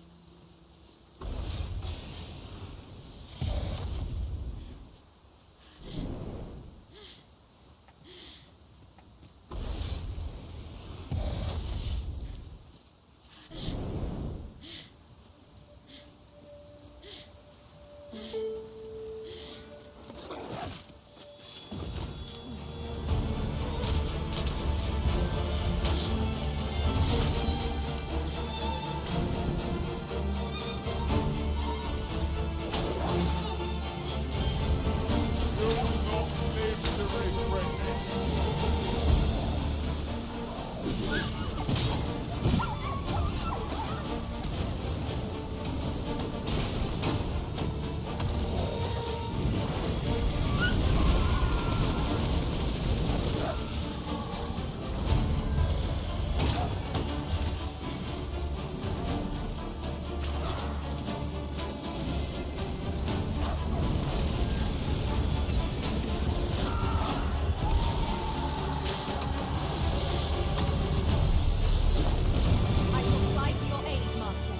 I shall fly to your aid, Master.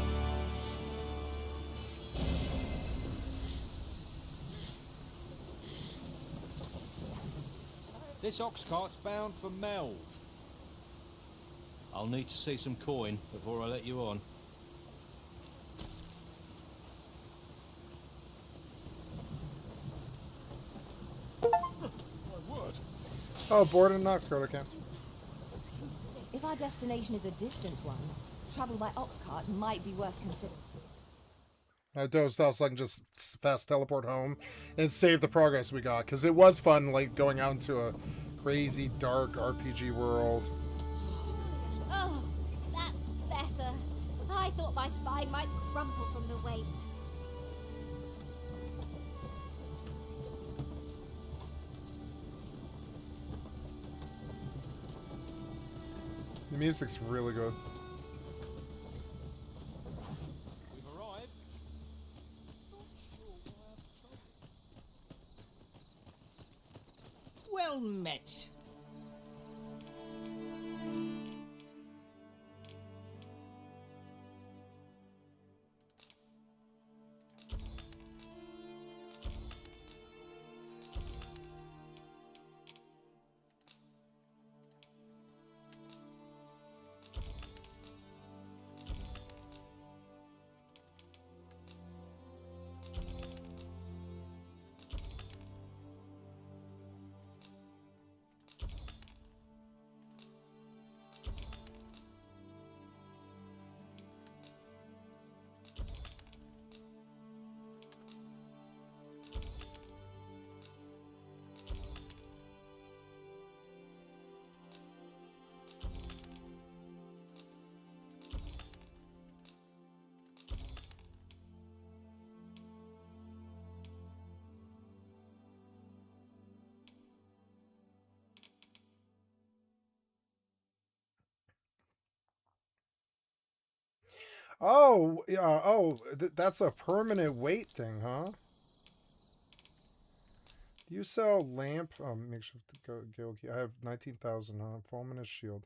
This ox cart's bound for Melv. I'll need to see some coin before I let you on. My word. Oh, board and Nox card, okay. If our destination is a distant one, travel by ox cart might be worth considering. I dozed off so I can just fast teleport home and save the progress we got, because it was fun, like, going out into a crazy, dark RPG world. Oh, that's better. I thought my spine might crumple from the weight. The music's really good. We've arrived. Well met. Oh, yeah, that's a permanent weight thing, huh? Do you sell lamp? Oh, make sure to go. I have 19,000, huh? Fulminous shield.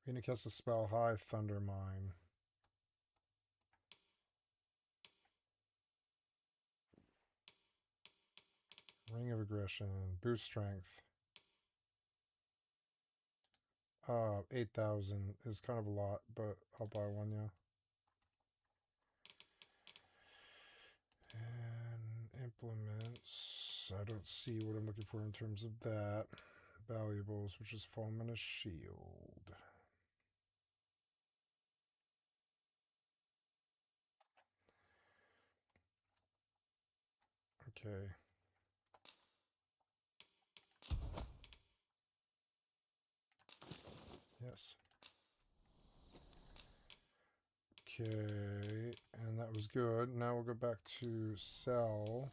Rena casts a spell, high thunder mine. Ring of aggression, boost strength. 8,000 is kind of a lot, but I'll buy one, yeah. And implements. I don't see what I'm looking for in terms of that. Valuables, which is Fulminous shield. Okay. Yes. Okay, and that was good. Now we'll go back to sell.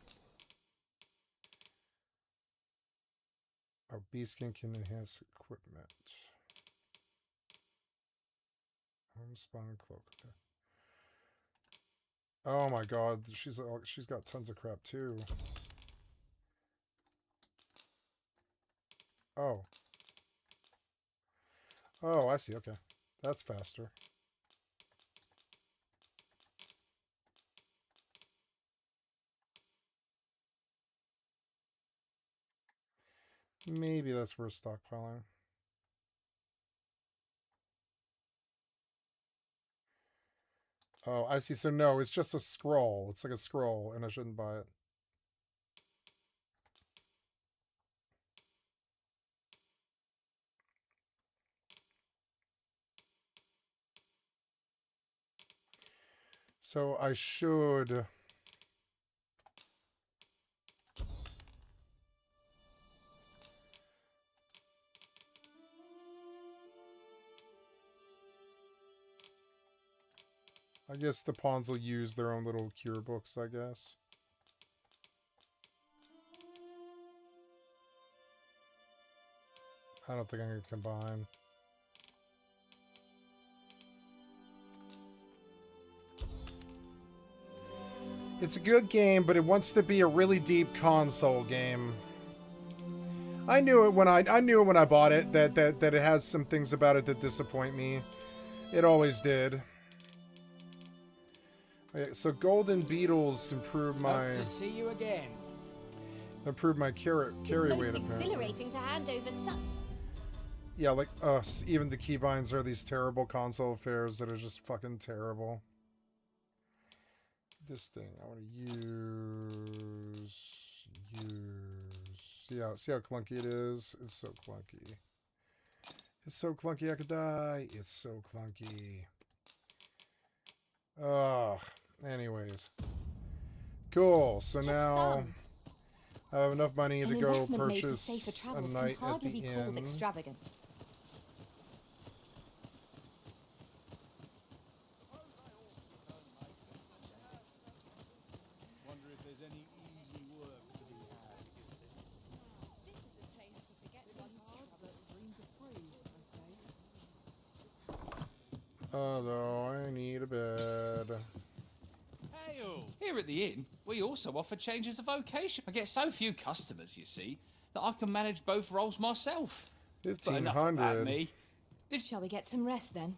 Oh, beastskin can enhance equipment. Homespun cloak. Okay. Oh my god, she's got tons of crap too. Oh. Oh, I see. Okay. That's faster. Maybe that's worth stockpiling. Oh, I see. So no, it's just a scroll. It's like a scroll, and I shouldn't buy it. So I should... I guess the pawns will use their own little cure books, I guess. I don't think I'm going to combine. It's a good game, but it wants to be a really deep console game. I knew it when I bought it that it has some things about it that disappoint me. It always did. Okay, so golden beetles improve my. Hope to see you again. Improve my carry weight. It's most Apparently. exhilarating to hand over some. Yeah, like even the keybinds are these terrible console affairs that are just fucking terrible. This thing I want to use. See how clunky it is. It's so clunky. It's so clunky I could die. It's so clunky. Ugh. Anyways. Cool. So Just now some. I have enough money An to go investment made for purchase safer a travels can night at hardly the be called inn. extravagant. Wonder if there's any easy work to be had. This is a place to forget one's trouble. Although I need a bed. Here at the inn, we also offer changes of vocation. I get so few customers, you see, that I can manage both roles myself. But enough about 1500. me. Shall we get some rest then?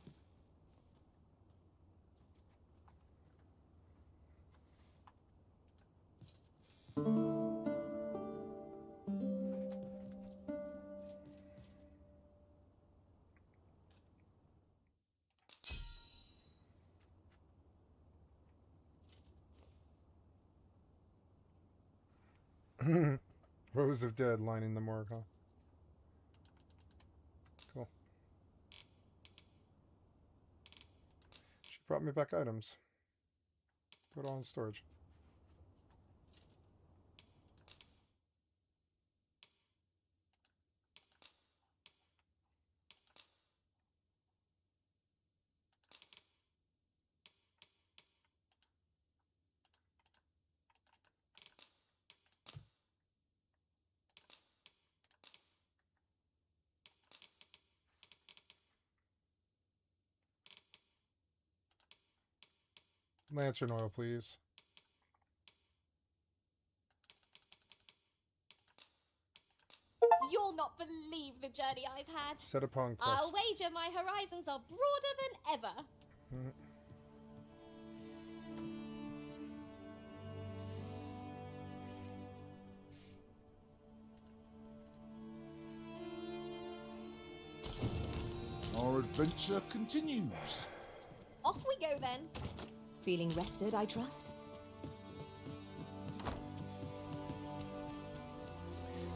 Rows of dead lining the morgue, huh? Cool. She brought me back items. Put it all in storage. Lantern oil, please. You'll not believe the journey I've had. Set upon quest. I'll wager my horizons are broader than ever. Mm. Our adventure continues. Off we go then. Feeling rested, I trust?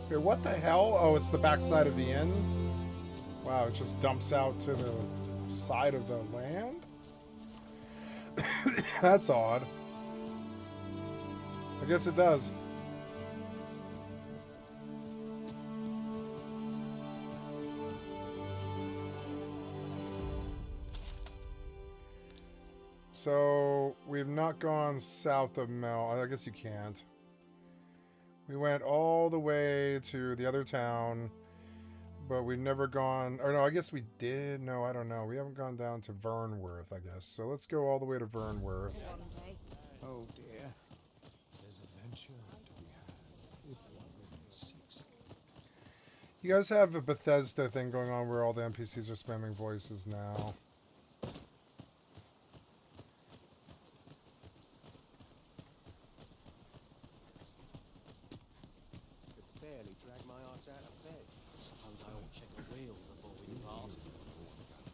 Wait, what the hell? Oh, it's the backside of the inn? Wow, it just dumps out to the side of the land? That's odd. I guess it does. So we've not gone south of Mel. I guess you can't. We went all the way to the other town, but we've never gone. Or no, I guess we did. No, I don't know. We haven't gone down to Vernworth, I guess. So let's go all the way to Vernworth. Oh dear. There's adventure to be had if one really seeks it. You guys have a Bethesda thing going on where all the NPCs are spamming voices now. Could barely drag my ass out of bed. Suppose I ought to check the wheels before we depart.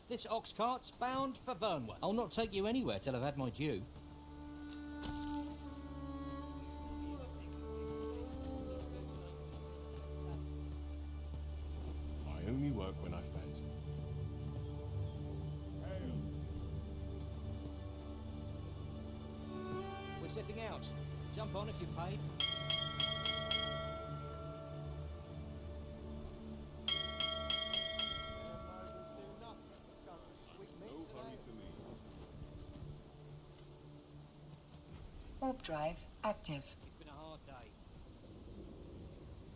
This ox cart's bound for Vernworth. I'll not take you anywhere till I've had my due. I only work when I fancy. We're setting out. Jump on if you've paid. Warp drive active. It's been a hard day.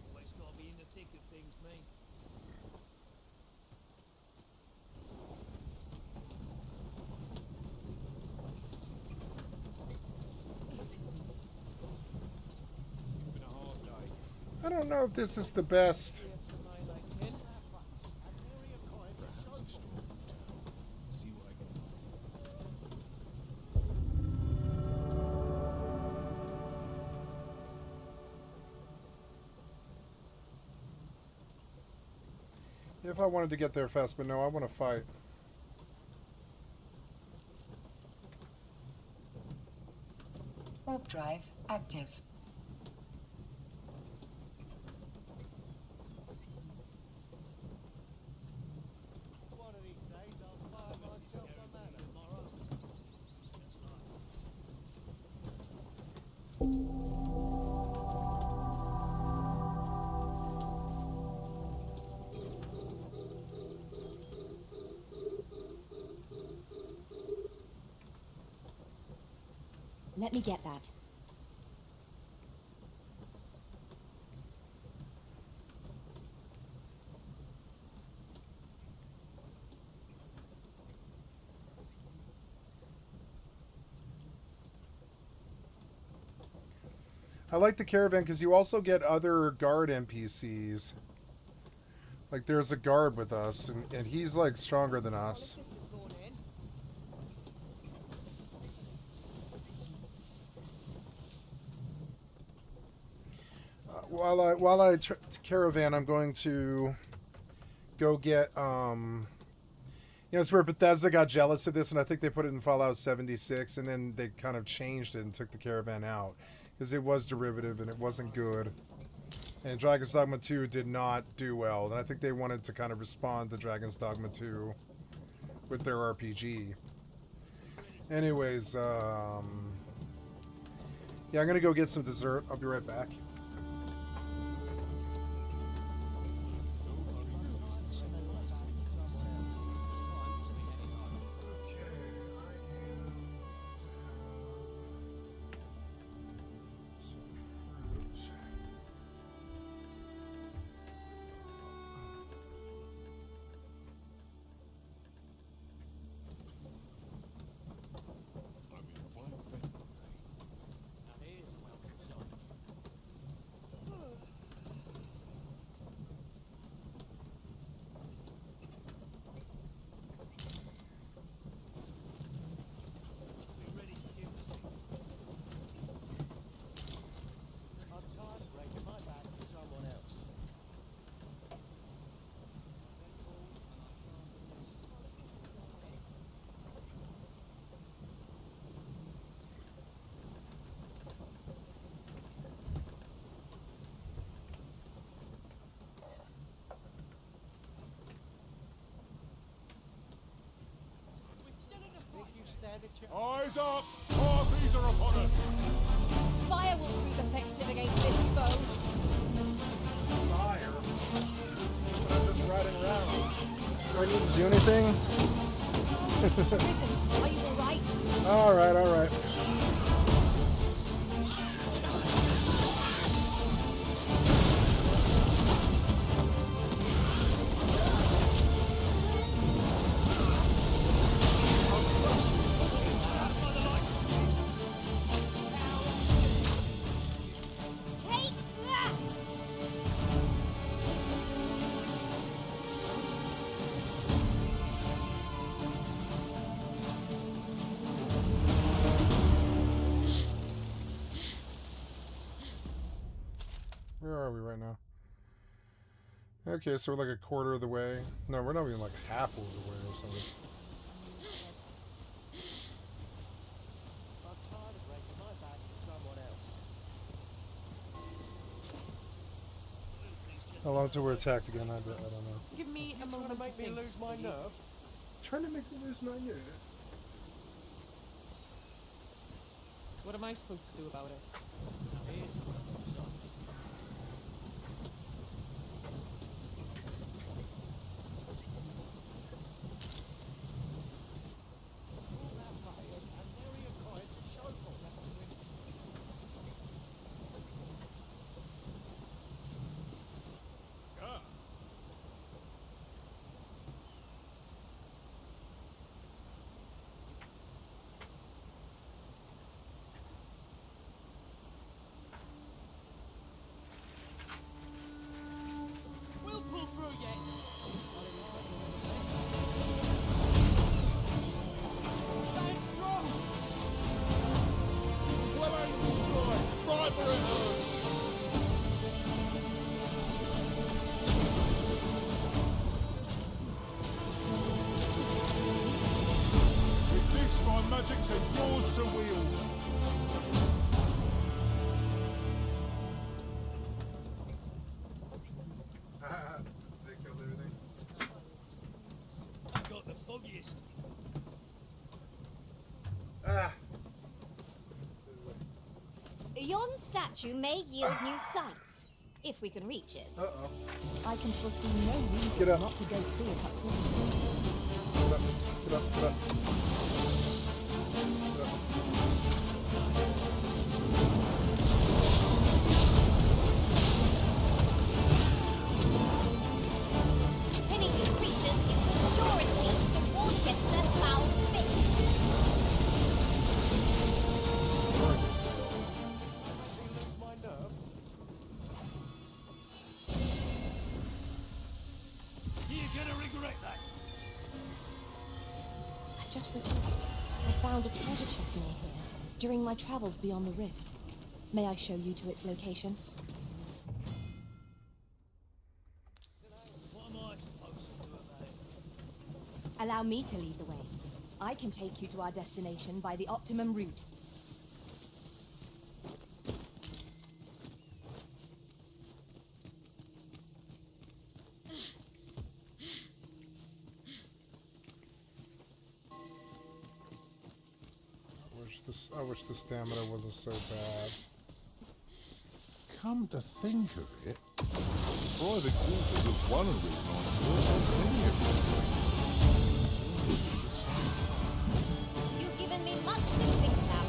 Always got to be in the thick of things, me. It's been a hard day. I don't know if this is the best. Perhaps a stroll through town. See what I can find. If I wanted to get there fast, but no, I want to fight. Warp drive active. One of these days I'll fire myself a manor. Let me get that. I like the caravan because you also get other guard NPCs. Like there's a guard with us, and he's like stronger than us. While I caravan, I'm going to go get you know, it's where Bethesda got jealous of this, and I think they put it in Fallout 76, and then they kind of changed it and took the caravan out because it was derivative and it wasn't good. And Dragon's Dogma 2 did not do well, and I think they wanted to kind of respond to Dragon's Dogma 2 with their RPG. Anyways, yeah, I'm gonna go get some dessert. I'll be right back. Eyes up! Harpies are upon us! Fire will prove effective against this foe. Fire? I'm just riding around. Do I need to do anything? Prison, are you alright? Alright, alright. Take that! Where are we right now? Okay, so we're like a quarter of the way. No, we're not even like half of the way or something. How long till we're attacked again? I don't know. Give me a moment to make me lose my nerve. Trying to make me lose my nerve. What am I supposed to do about it? Now here's the sight. We'll pull through yet. Thanks, wrong. Well and destroyed, right where it hurts. With this, my magics are yours to wield. They killed everything. I've got the foggiest. Ah. Yon statue may yield new sights, if we can reach it. Uh-oh. I can foresee no Get reason up. not to go see it up close. Get up, get up, get up. Get up. Pinning these creatures is the surest means to ward against their foul spit. You're gonna regret that. I've just recalled. I found a treasure chest near here during my travels beyond the rift. May I show you to its location? What am I supposed to do about it? Allow me to lead the way. I can take you to our destination by the optimum route. I wish the stamina wasn't so bad. Come to think of it, private quarters was one of the reasons I served on many of them. You've given me much to think about.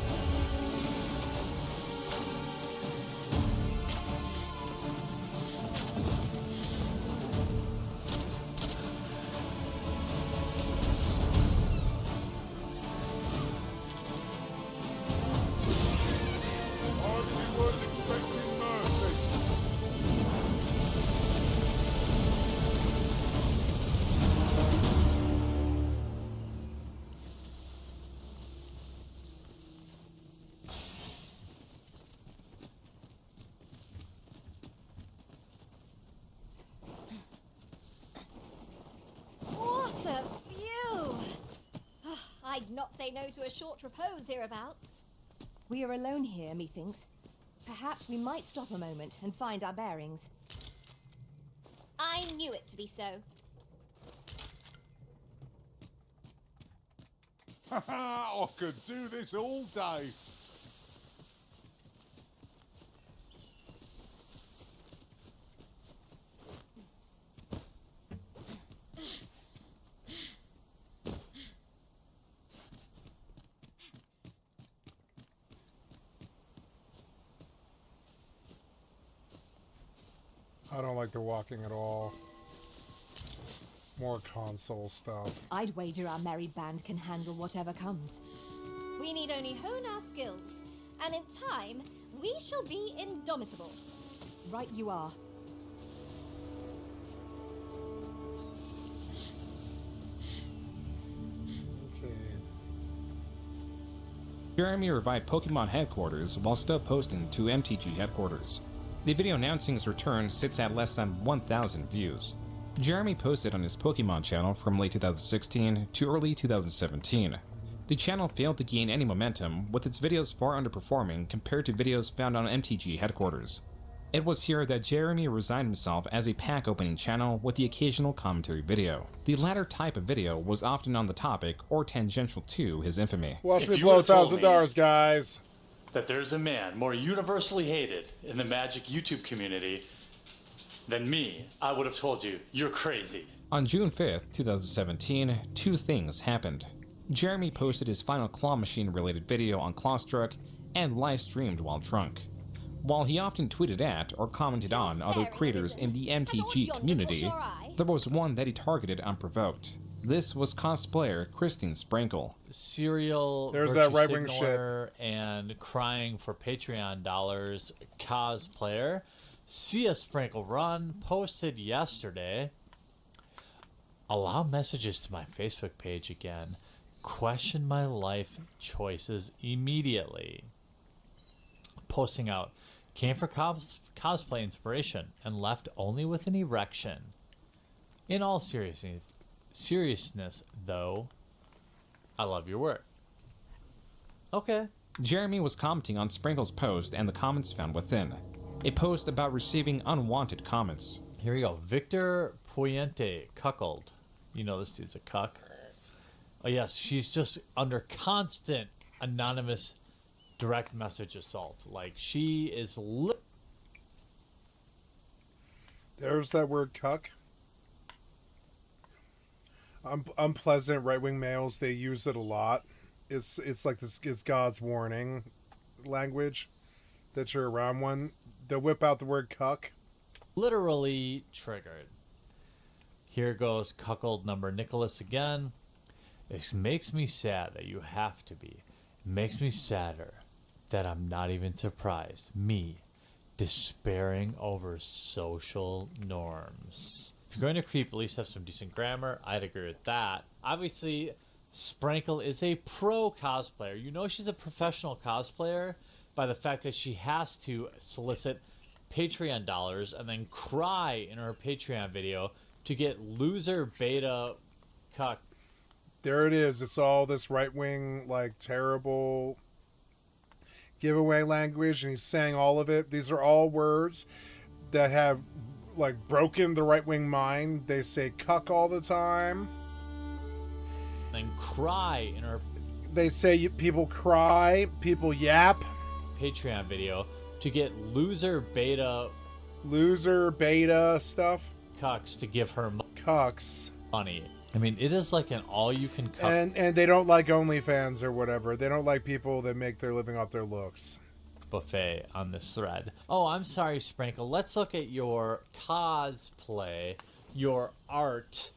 Hardly weren't expecting mercy. What a view! I'd not say no to a short repose hereabouts. We are alone here, methinks. Perhaps we might stop a moment and find our bearings. I knew it to be so. Ha ha! I could do this all day. I don't like the walking at all. More console stuff. I'd wager our merry band can handle whatever comes. We need only hone our skills, and in time, we shall be indomitable. Right you are. Okay. Jeremy revived Pokemon headquarters while still posting to MTG headquarters. The video announcing his return sits at less than 1,000 views. Jeremy posted on his Pokemon channel from late 2016 to early 2017. The channel failed to gain any momentum, with its videos far underperforming compared to videos found on MTG headquarters. It was here that Jeremy resigned himself as a pack opening channel with the occasional commentary video. The latter type of video was often on the topic or tangential to his infamy. Watch me blow $1,000, guys. That there's a man more universally hated in the Magic YouTube community than me, I would have told you, you're crazy. On June 5th, 2017, two things happened. Jeremy posted his final claw machine related video on Clawstruck and live streamed while drunk. While he often tweeted at or commented on other creators in the MTG community, there was one that he targeted unprovoked. This was cosplayer Christine Sprankle. Serial There's virtue that right-wing signaler and crying for Patreon dollars cosplayer Sia Sprinkle Run posted yesterday. Allow messages to my Facebook page again. Question my life choices immediately. Posting out. Came for cosplay inspiration and left only with an erection. In all seriousness, though, I love your work. Okay. Jeremy was commenting on Sprinkle's post and the comments found within. A post about receiving unwanted comments. Here we go. Victor Puente, cuckold. You know this dude's a cuck. Oh yes, she's just under constant anonymous direct message assault. Like, she is There's that word cuck. Unpleasant right-wing males, they use it a lot. It's like this is God's warning language that you're around one. They'll whip out the word cuck. literally triggered. Here goes cuckold number Nicholas again. It makes me sad that you have to be. It makes me sadder that I'm not even surprised. Me, despairing over social norms. If you're going to creep, at least have some decent grammar. I'd agree with that. Obviously, Sprankle is a pro cosplayer. You know she's a professional cosplayer by the fact that she has to solicit Patreon dollars and then cry in her Patreon video to get loser beta cuck. There it is. It's all this right-wing, like, terrible giveaway language, and he's saying all of it. These are all words that have, like, broken the right-wing mind. They say cuck all the time. Then cry in her... They say people cry, people yap. Patreon video to get loser beta stuff. Cucks to give her cucks money. I mean, it is like an all-you-can cuck and they don't like OnlyFans or whatever. They don't like people that make their living off their looks. Buffet on this thread. Oh, I'm sorry, Sprankle. Let's look at your cosplay, your art,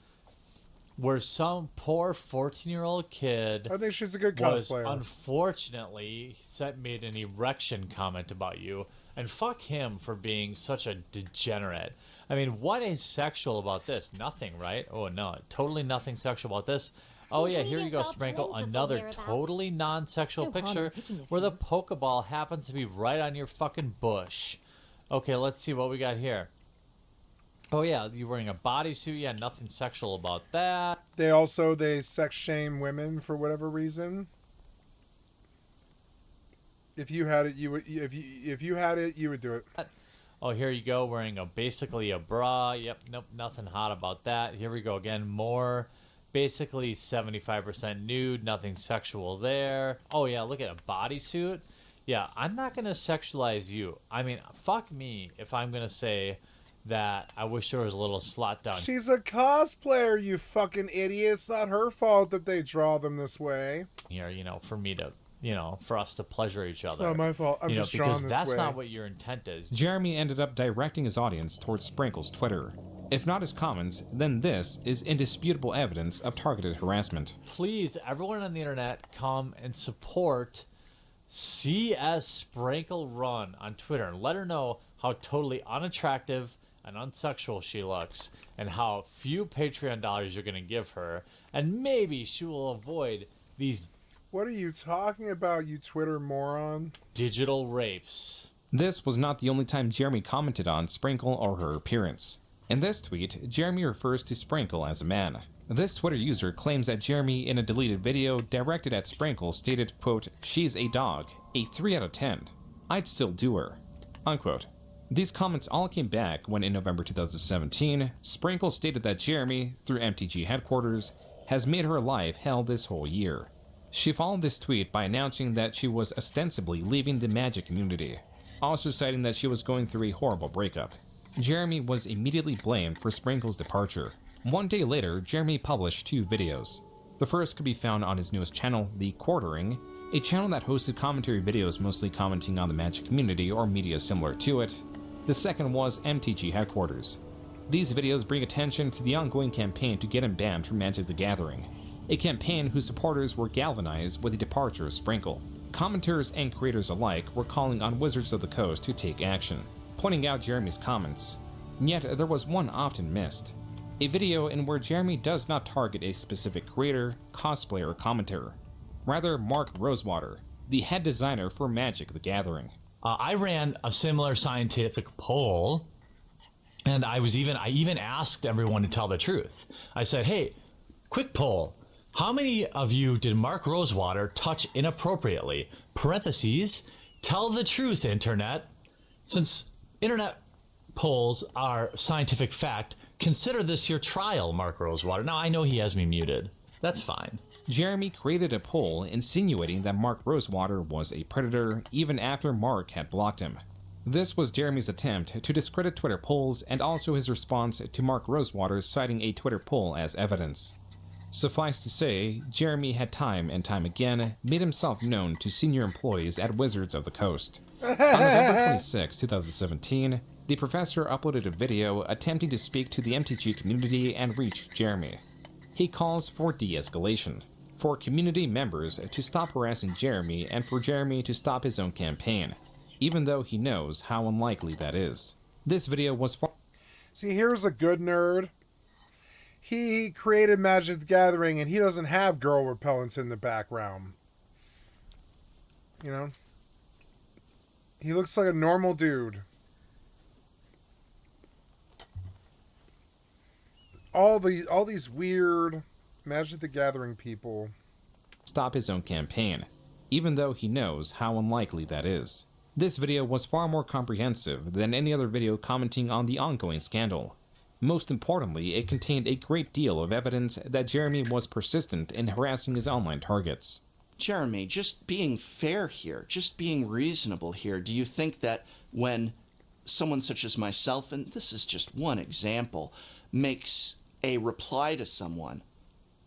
where some poor 14-year-old kid... I think she's a good was cosplayer. Unfortunately, made an erection comment about you. And fuck him for being such a degenerate. I mean, what is sexual about this? Nothing, right? Oh, no. Totally nothing sexual about this. Oh, yeah, here you go, Sprinkle. Another totally non-sexual picture where the Pokeball happens to be right on your fucking bush. Okay, let's see what we got here. Oh, yeah, you're wearing a bodysuit. Yeah, nothing sexual about that. They sex shame women for whatever reason. If you had it, you would. If you had it, you would do it. Oh, here you go, wearing basically a bra. Yep, nope, nothing hot about that. Here we go again, more basically 75% nude, nothing sexual there. Oh yeah, look at a bodysuit. Yeah, I'm not gonna sexualize you. I mean, fuck me if I'm gonna say that I wish there was a little slot down. She's a cosplayer, you fucking idiot. It's not her fault that they draw them this way. Here, you know, for me to you know, for us to pleasure each other. It's not my fault. I'm just drawn because this that's way. not what your intent is. Jeremy ended up directing his audience towards Sprinkle's Twitter. If not his comments, then this is indisputable evidence of targeted harassment. Please, everyone on the internet, come and support CS Sprinkle Run on Twitter and let her know how totally unattractive and unsexual she looks and how few Patreon dollars you're going to give her, and maybe she will avoid these... What are you talking about, you Twitter moron? Digital rapes. This was not the only time Jeremy commented on Sprinkle or her appearance. In this tweet, Jeremy refers to Sprinkle as a man. This Twitter user claims that Jeremy, in a deleted video directed at Sprinkle, stated, quote, "She's a dog, a 3 out of 10. I'd still do her," unquote. These comments all came back when, in November 2017, Sprinkle stated that Jeremy, through MTG headquarters, has made her life hell this whole year. She followed this tweet by announcing that she was ostensibly leaving the Magic community, also citing that she was going through a horrible breakup. Jeremy was immediately blamed for Sprinkle's departure. One day later, Jeremy published 2 videos. The first could be found on his newest channel, The Quartering, a channel that hosted commentary videos mostly commenting on the Magic community or media similar to it. The second was MTG Headquarters. These videos bring attention to the ongoing campaign to get him banned from Magic the Gathering, a campaign whose supporters were galvanized with the departure of Sprinkle. Commenters and creators alike were calling on Wizards of the Coast to take action, pointing out Jeremy's comments. Yet there was one often missed, a video in where Jeremy does not target a specific creator, cosplayer, or commentator. Rather, Mark Rosewater, the head designer for Magic the Gathering. I ran a similar scientific poll, and I even asked everyone to tell the truth. I said, hey, quick poll. How many of you did Mark Rosewater touch inappropriately? Parentheses, tell the truth, internet. Since internet polls are scientific fact, consider this your trial, Mark Rosewater. Now, I know he has me muted. That's fine. Jeremy created a poll insinuating that Mark Rosewater was a predator even after Mark had blocked him. This was Jeremy's attempt to discredit Twitter polls and also his response to Mark Rosewater citing a Twitter poll as evidence. Suffice to say, Jeremy had time and time again made himself known to senior employees at Wizards of the Coast. On November 26, 2017, the professor uploaded a video attempting to speak to the MTG community and reach Jeremy. He calls for de-escalation, for community members to stop harassing Jeremy and for Jeremy to stop his own campaign, even though he knows how unlikely that is. This video was far... See, here's a good nerd. He created Magic the Gathering and he doesn't have girl repellents in the background. You know? He looks like a normal dude. All these weird Magic the Gathering people stop his own campaign, even though he knows how unlikely that is. This video was far more comprehensive than any other video commenting on the ongoing scandal. Most importantly, it contained a great deal of evidence that Jeremy was persistent in harassing his online targets. Jeremy, just being fair here, just being reasonable here, do you think that when someone such as myself, and this is just one example, makes a reply to someone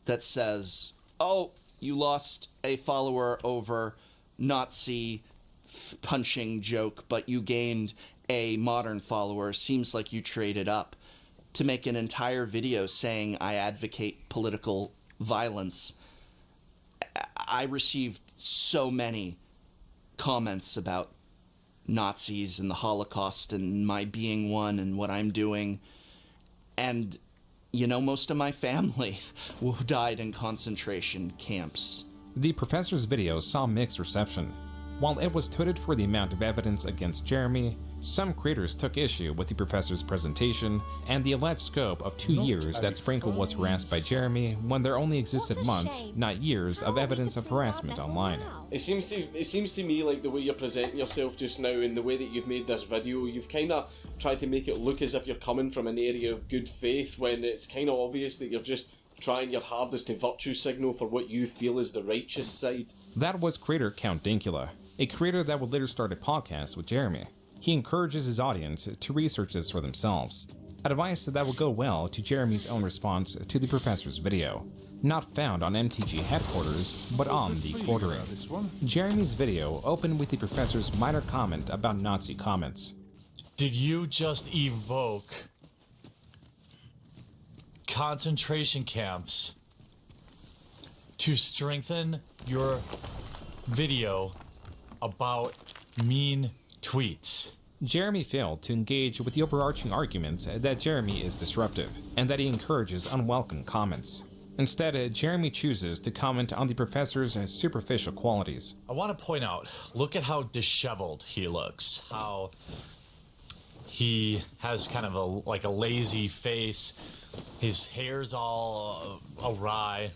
that says, oh, you lost a follower over Nazi punching joke, but you gained a modern follower, seems like you traded up, to make an entire video saying I advocate political violence? I received so many comments about Nazis and the Holocaust and my being one and what I'm doing. And, you know, most of my family who died in concentration camps. The professor's video saw mixed reception. While it was touted for the amount of evidence against Jeremy, some creators took issue with the professor's presentation and the alleged scope of 2 years that Sprinkle was harassed by Jeremy when there only existed months, not years, of evidence of harassment online. It seems to me like the way you're presenting yourself just now and the way that you've made this video, you've kind of tried to make it look as if you're coming from an area of good faith when it's kind of obvious that you're just trying your hardest to virtue signal for what you feel is the righteous side. That was creator Count Dinkula, a creator that would later start a podcast with Jeremy. He encourages his audience to research this for themselves. Advice that will go well to Jeremy's own response to the professor's video. Not found on MTG headquarters, but on the quartering. Jeremy's video opened with the professor's minor comment about Nazi comments. Did you just evoke concentration camps to strengthen your video about mean tweets? Jeremy failed to engage with the overarching arguments that Jeremy is disruptive, and that he encourages unwelcome comments. Instead, Jeremy chooses to comment on the professor's superficial qualities. I want to point out, look at how disheveled he looks, how he has kind of a lazy face, his hair's all awry.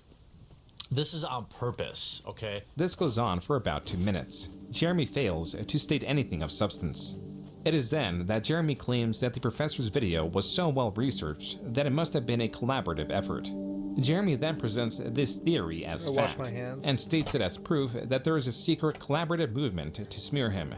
This is on purpose, okay? This goes on for about 2 minutes. Jeremy fails to state anything of substance. It is then that Jeremy claims that the professor's video was so well researched that it must have been a collaborative effort. Jeremy then presents this theory as fact, and states it as proof that there is a secret collaborative movement to smear him.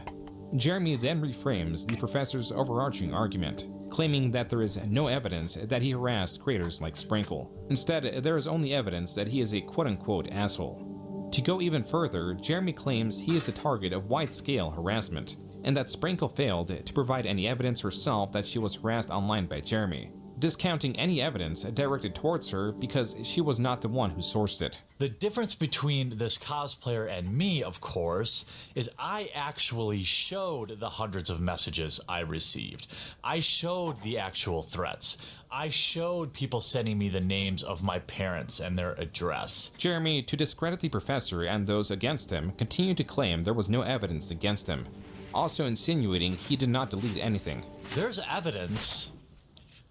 Jeremy then reframes the professor's overarching argument, claiming that there is no evidence that he harassed creators like Sprinkle. Instead, there is only evidence that he is a quote-unquote asshole. To go even further, Jeremy claims he is the target of wide-scale harassment, and that Sprinkle failed to provide any evidence herself that she was harassed online by Jeremy, discounting any evidence directed towards her because she was not the one who sourced it. The difference between this cosplayer and me, of course, is I actually showed the hundreds of messages I received. I showed the actual threats. I showed people sending me the names of my parents and their address. Jeremy, to discredit the professor and those against him, continued to claim there was no evidence against him, also insinuating he did not delete anything. There's evidence,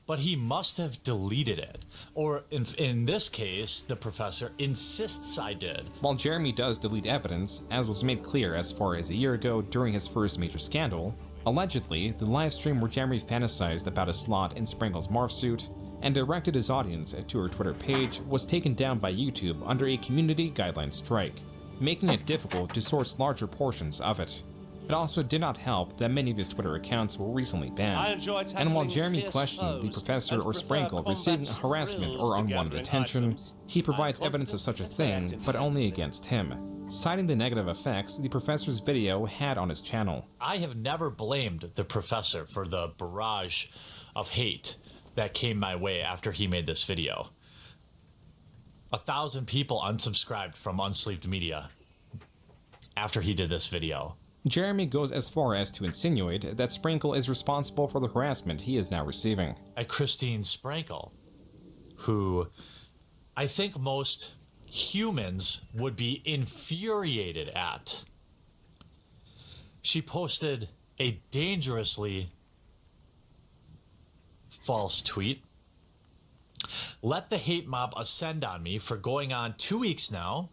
but he must have deleted it. Or in this case, the professor insists I did. While Jeremy does delete evidence, as was made clear as far as a year ago during his first major scandal, allegedly, the livestream where Jeremy fantasized about a slot in Sprinkle's morph suit and directed his audience to her Twitter page was taken down by YouTube under a community guideline strike, making it difficult to source larger portions of it. It also did not help that many of his Twitter accounts were recently banned, and while Jeremy questioned the professor or Sprinkle receiving harassment or unwanted attention, he provides evidence of such a thing, but only against him, citing the negative effects the professor's video had on his channel. I have never blamed the professor for the barrage of hate that came my way after he made this video. 1,000 people unsubscribed from Unsleeved Media after he did this video. Jeremy goes as far as to insinuate that Sprinkle is responsible for the harassment he is now receiving. At Christine Sprinkle, who I think most humans would be infuriated at. She posted a dangerously false tweet. Let the hate mob ascend on me for going on 2 weeks now,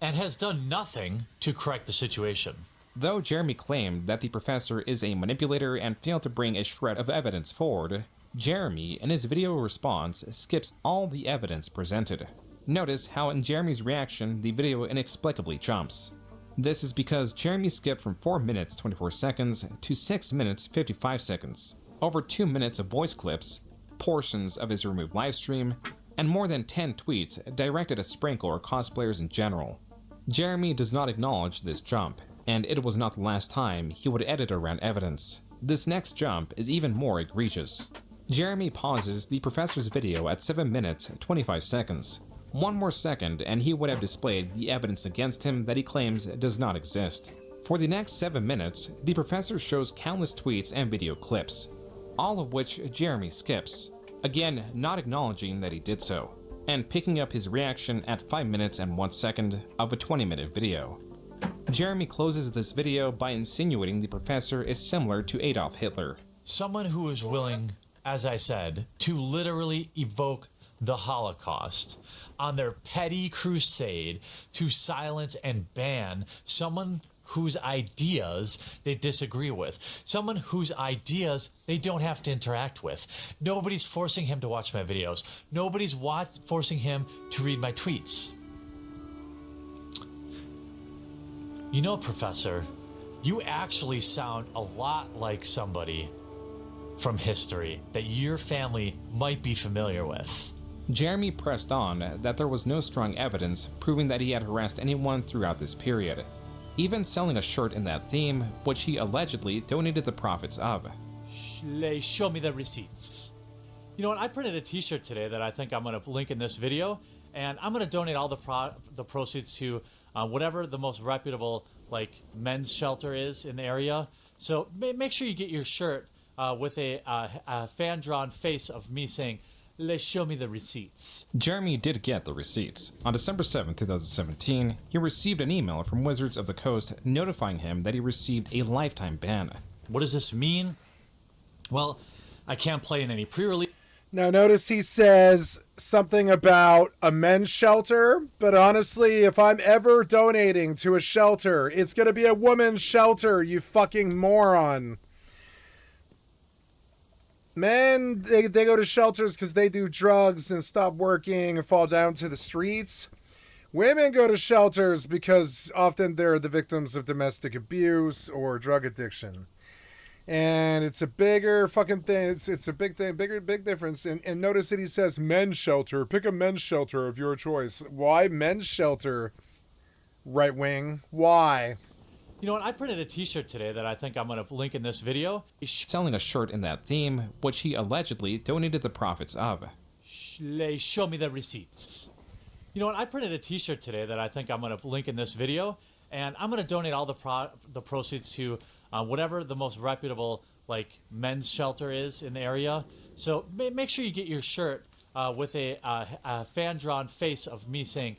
and has done nothing to correct the situation. Though Jeremy claimed that the professor is a manipulator and failed to bring a shred of evidence forward, Jeremy, in his video response, skips all the evidence presented. Notice how in Jeremy's reaction, the video inexplicably jumps. This is because Jeremy skipped from 4 minutes 24 seconds to 6 minutes 55 seconds, over 2 minutes of voice clips, portions of his removed livestream, and more than 10 tweets directed at Sprinkle or cosplayers in general. Jeremy does not acknowledge this jump, and it was not the last time he would edit around evidence. This next jump is even more egregious. Jeremy pauses the professor's video at 7 minutes 25 seconds. 1 more second and he would have displayed the evidence against him that he claims does not exist. For the next 7 minutes, the professor shows countless tweets and video clips, all of which Jeremy skips, again not acknowledging that he did so, and picking up his reaction at 5 minutes and 1 second of a 20-minute video. Jeremy closes this video by insinuating the professor is similar to Adolf Hitler. Someone who is willing, as I said, to literally evoke the Holocaust on their petty crusade to silence and ban someone whose ideas they disagree with, someone whose ideas they don't have to interact with. Nobody's forcing him to watch my videos. Nobody's forcing him to read my tweets. You know, Professor, you actually sound a lot like somebody from history that your family might be familiar with? Jeremy pressed on that there was no strong evidence proving that he had harassed anyone throughout this period, even selling a shirt in that theme, which he allegedly donated the profits of. Show me the receipts. You know what? I printed a t-shirt today that I think I'm going to link in this video, and I'm going to donate all the proceeds to whatever the most reputable like men's shelter is in the area. So make sure you get your shirt with a fan-drawn face of me saying, show me the receipts. Jeremy did get the receipts. On December 7, 2017, he received an email from Wizards of the Coast notifying him that he received a lifetime ban. What does this mean? Well, I can't play in any pre-release. Now notice he says something about a men's shelter, but honestly, if I'm ever donating to a shelter, it's gonna be a woman's shelter, you fucking moron. Men, they go to shelters because they do drugs and stop working and fall down to the streets. Women go to shelters because often they're the victims of domestic abuse or drug addiction. And it's a bigger fucking thing. It's a big thing, big difference. And notice that he says men's shelter. Pick a men's shelter of your choice. Why men's shelter, right wing? Why? You know what? I printed a t-shirt today that I think I'm going to link in this video. Selling a shirt in that theme, which he allegedly donated the profits of. Show me the receipts. You know what? I printed a t-shirt today that I think I'm going to link in this video, and I'm going to donate all the proceeds to whatever the most reputable like men's shelter is in the area. So make sure you get your shirt with a fan-drawn face of me saying,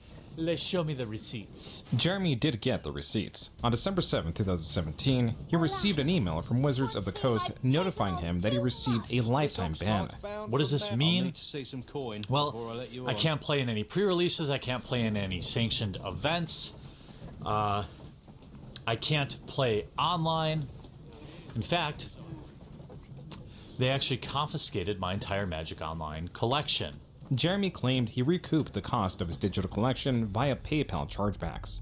show me the receipts. Jeremy did get the receipts. On December 7, 2017, he received an email from Wizards of the Coast notifying him that he received a lifetime ban. What does this mean? Well, I can't play in any pre-releases. I can't play in any sanctioned events. I can't play online. In fact, they actually confiscated my entire Magic Online collection. Jeremy claimed he recouped the cost of his digital collection via PayPal chargebacks.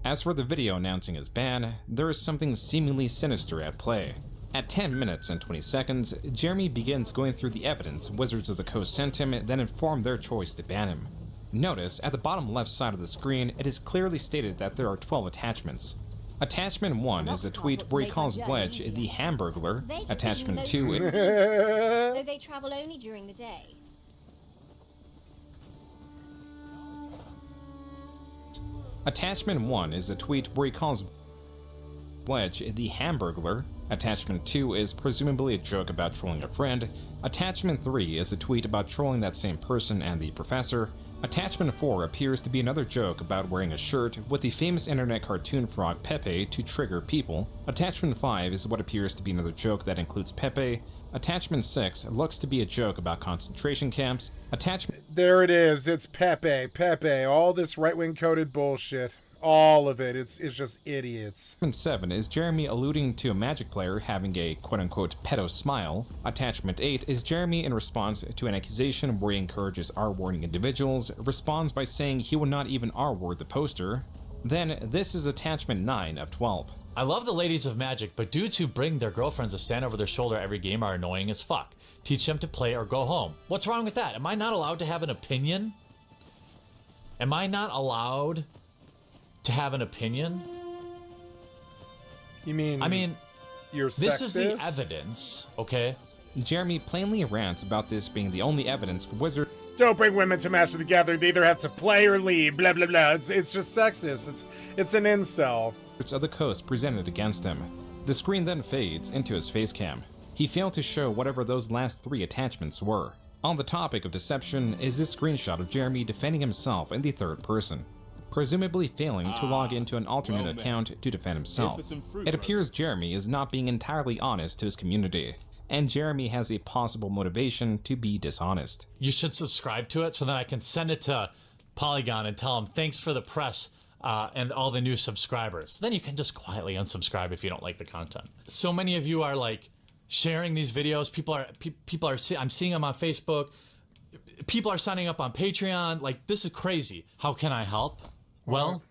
As for the video announcing his ban, there is something seemingly sinister at play. At 10 minutes and 20 seconds, Jeremy begins going through the evidence Wizards of the Coast sent him that informed their choice to ban him. Notice, at the bottom left side of the screen, it is clearly stated that there are 12 attachments. Attachment 1 is a tweet where he calls Wedge the Hamburglar. Attachment 2 is... Though they travel only during the day. Attachment 1 is a tweet where he calls Wedge the Hamburglar. Attachment 2 is presumably a joke about trolling a friend. Attachment 3 is a tweet about trolling that same person and the professor. Attachment 4 appears to be another joke about wearing a shirt with the famous internet cartoon frog Pepe to trigger people. Attachment 5 is what appears to be another joke that includes Pepe. Attachment 6 looks to be a joke about concentration camps. There it is. It's Pepe. All this right-wing coded bullshit. All of it. It's just idiots. Attachment 7 is Jeremy alluding to a Magic player having a quote-unquote pedo smile. Attachment 8 is Jeremy in response to an accusation where he encourages R-wording individuals, responds by saying he will not even R-word the poster. Then this is attachment 9 of 12. I love the ladies of Magic, but dudes who bring their girlfriends to stand over their shoulder every game are annoying as fuck. Teach them to play or go home. What's wrong with that? Am I not allowed to have an opinion? Am I not allowed to have an opinion? You mean... I mean, you're this is the sexist? evidence, okay? Jeremy plainly rants about this being the only evidence for Wizards. Don't bring women to Magic the Gathering. They either have to play or leave. Blah, blah, blah. It's just sexist. It's an incel. Of the Coast presented against him. The screen then fades into his face cam. He failed to show whatever those last 3 attachments were. On the topic of deception is this screenshot of Jeremy defending himself in the third person, presumably failing to log into an alternate account to defend himself. It appears Jeremy is not being entirely honest to his community, and Jeremy has a possible motivation to be dishonest. You should subscribe to it so that I can send it to Polygon and tell them thanks for the press and all the new subscribers. Then you can just quietly unsubscribe if you don't like the content. So many of you are like sharing these videos. People are I'm seeing them on Facebook. People are signing up on Patreon. Like, this is crazy. How can I help? Well,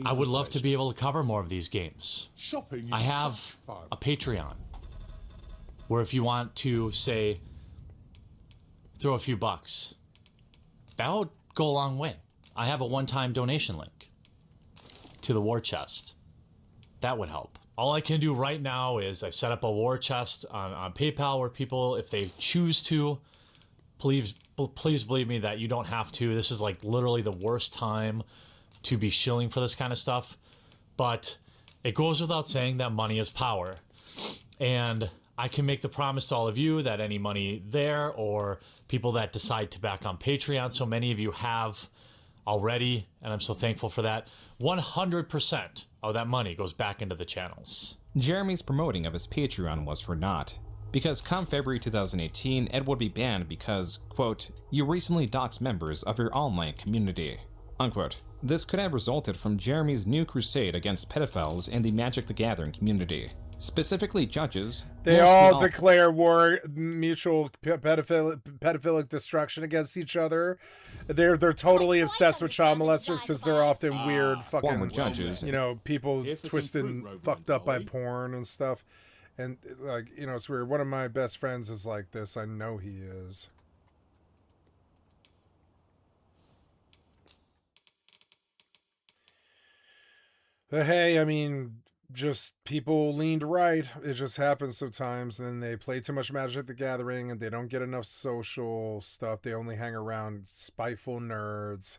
I would love to be able to cover more of these games. Shopping is I have such fun. a Patreon. Where if you want to, say, throw a few bucks, that would go a long way. I have a one-time donation link to the war chest. That would help. All I can do right now is I set up a war chest on PayPal where people, if they choose to, please believe me that you don't have to. This is like literally the worst time to be shilling for this kind of stuff. But it goes without saying that money is power. And I can make the promise to all of you that any money there or people that decide to back on Patreon, so many of you have already, and I'm so thankful for that, 100% of that money goes back into the channels. Jeremy's promoting of his Patreon was for naught, because come February 2018, it would be banned because, quote, you recently doxed members of your online community, unquote. This could have resulted from Jeremy's new crusade against pedophiles in the Magic the Gathering community. Specifically judges. They all declare war, mutual pedophilic destruction against each other. They're totally obsessed with child molesters because they're often weird fucking former judges. You know, people twisted and fucked up by porn and stuff. And like, you know, it's weird. One of my best friends is like this. I know he is. But hey, I mean, just people leaned right. It just happens sometimes, and then they play too much Magic the Gathering and they don't get enough social stuff. They only hang around spiteful nerds.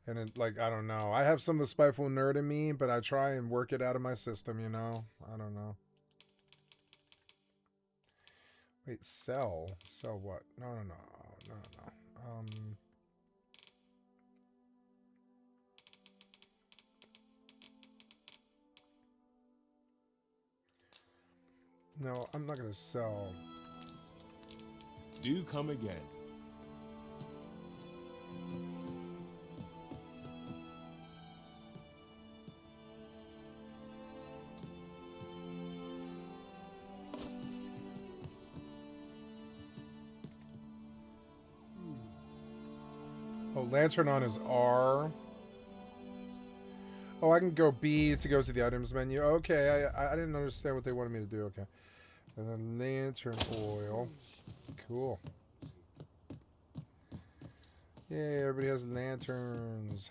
And it, like, I don't know. I have some of the spiteful nerd in me, but I try and work it out of my system, you know? I don't know. Wait, sell? Sell what? No. No, I'm not gonna sell. Do come again. Oh, Lantern on is R. Oh, I can go B to go to the items menu. Okay, I didn't understand what they wanted me to do. Okay. And then lantern oil. Cool. Yay, everybody has lanterns.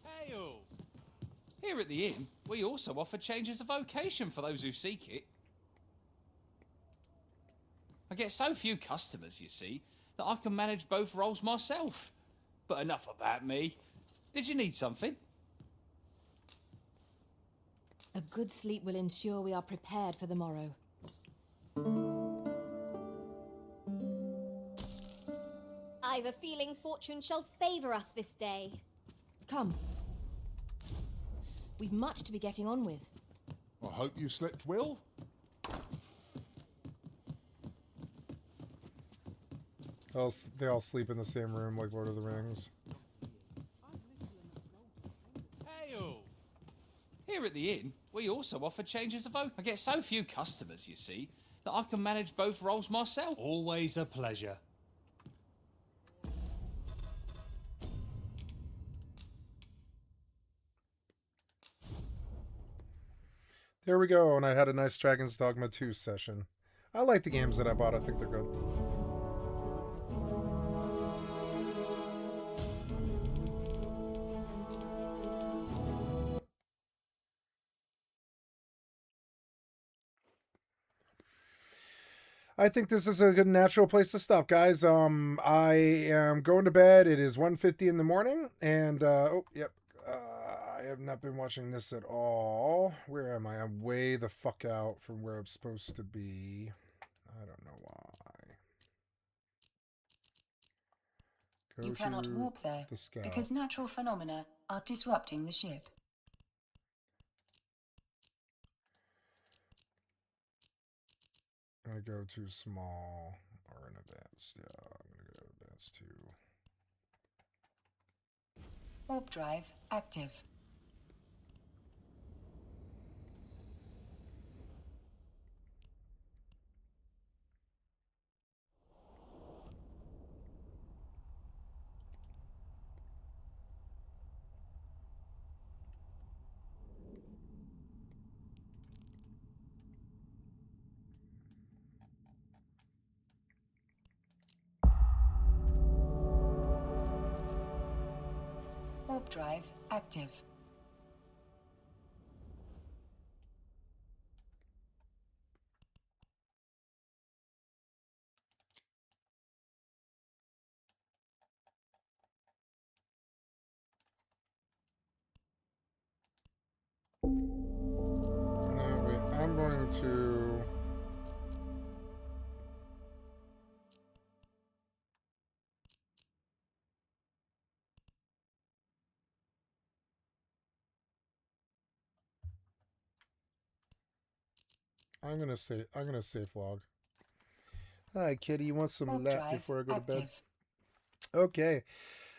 Hey-o! Here at the inn, we also offer changes of vocation for those who seek it. I get so few customers, you see, that I can manage both roles myself. But enough about me. Did you need something? A good sleep will ensure we are prepared for the morrow. I've a feeling fortune shall favour us this day. Come. We've much to be getting on with. I hope you slept well. They all sleep in the same room like Lord of the Rings. Hey-o! Here at the inn, we also offer changes of vocation. I get so few customers, you see, that I can manage both roles myself. Always a pleasure. There we go, and I had a nice Dragon's Dogma 2 session. I like the games that I bought. I think they're good. I think this is a good natural place to stop, guys. I am going to bed. It is 1:50 in the morning, and oh, yep. I have not been watching this at all. Where am I? I'm way the fuck out from where I'm supposed to be. I don't know why. You cannot warp there because natural phenomena are disrupting the ship. I'm gonna go to small or an advanced. Yeah, I'm gonna go to advanced 2. Warp drive active. Warp drive active. No, wait, I'm going to... I'm gonna safe log. Hi, kitty. You want some lap before I go to bed? Okay.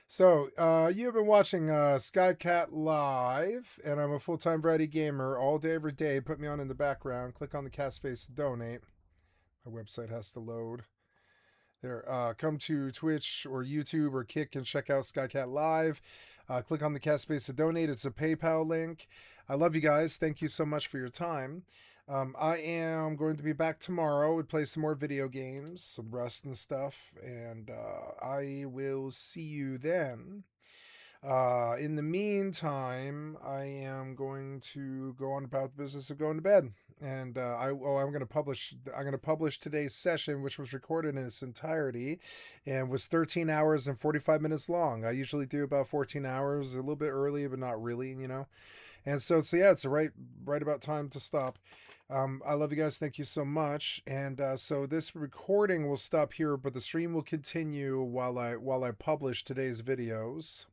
So, you have been watching Skycatlive, and I'm a full-time variety gamer all day, every day. Put me on in the background. Click on the cast face to donate. My website has to load. There, come to Twitch or YouTube or Kick and check out Skycatlive. Click on the cast face to donate. It's a PayPal link. I love you guys. Thank you so much for your time. I am going to be back tomorrow and play some more video games, some Rust and stuff, and I will see you then. In the meantime, I am going to go on about the business of going to bed, and I'm going to publish today's session, which was recorded in its entirety, and was 13 hours and 45 minutes long. I usually do about 14 hours, a little bit early, but not really, you know. And so yeah, it's right about time to stop. I love you guys. Thank you so much. And so this recording will stop here, but the stream will continue while I publish today's videos.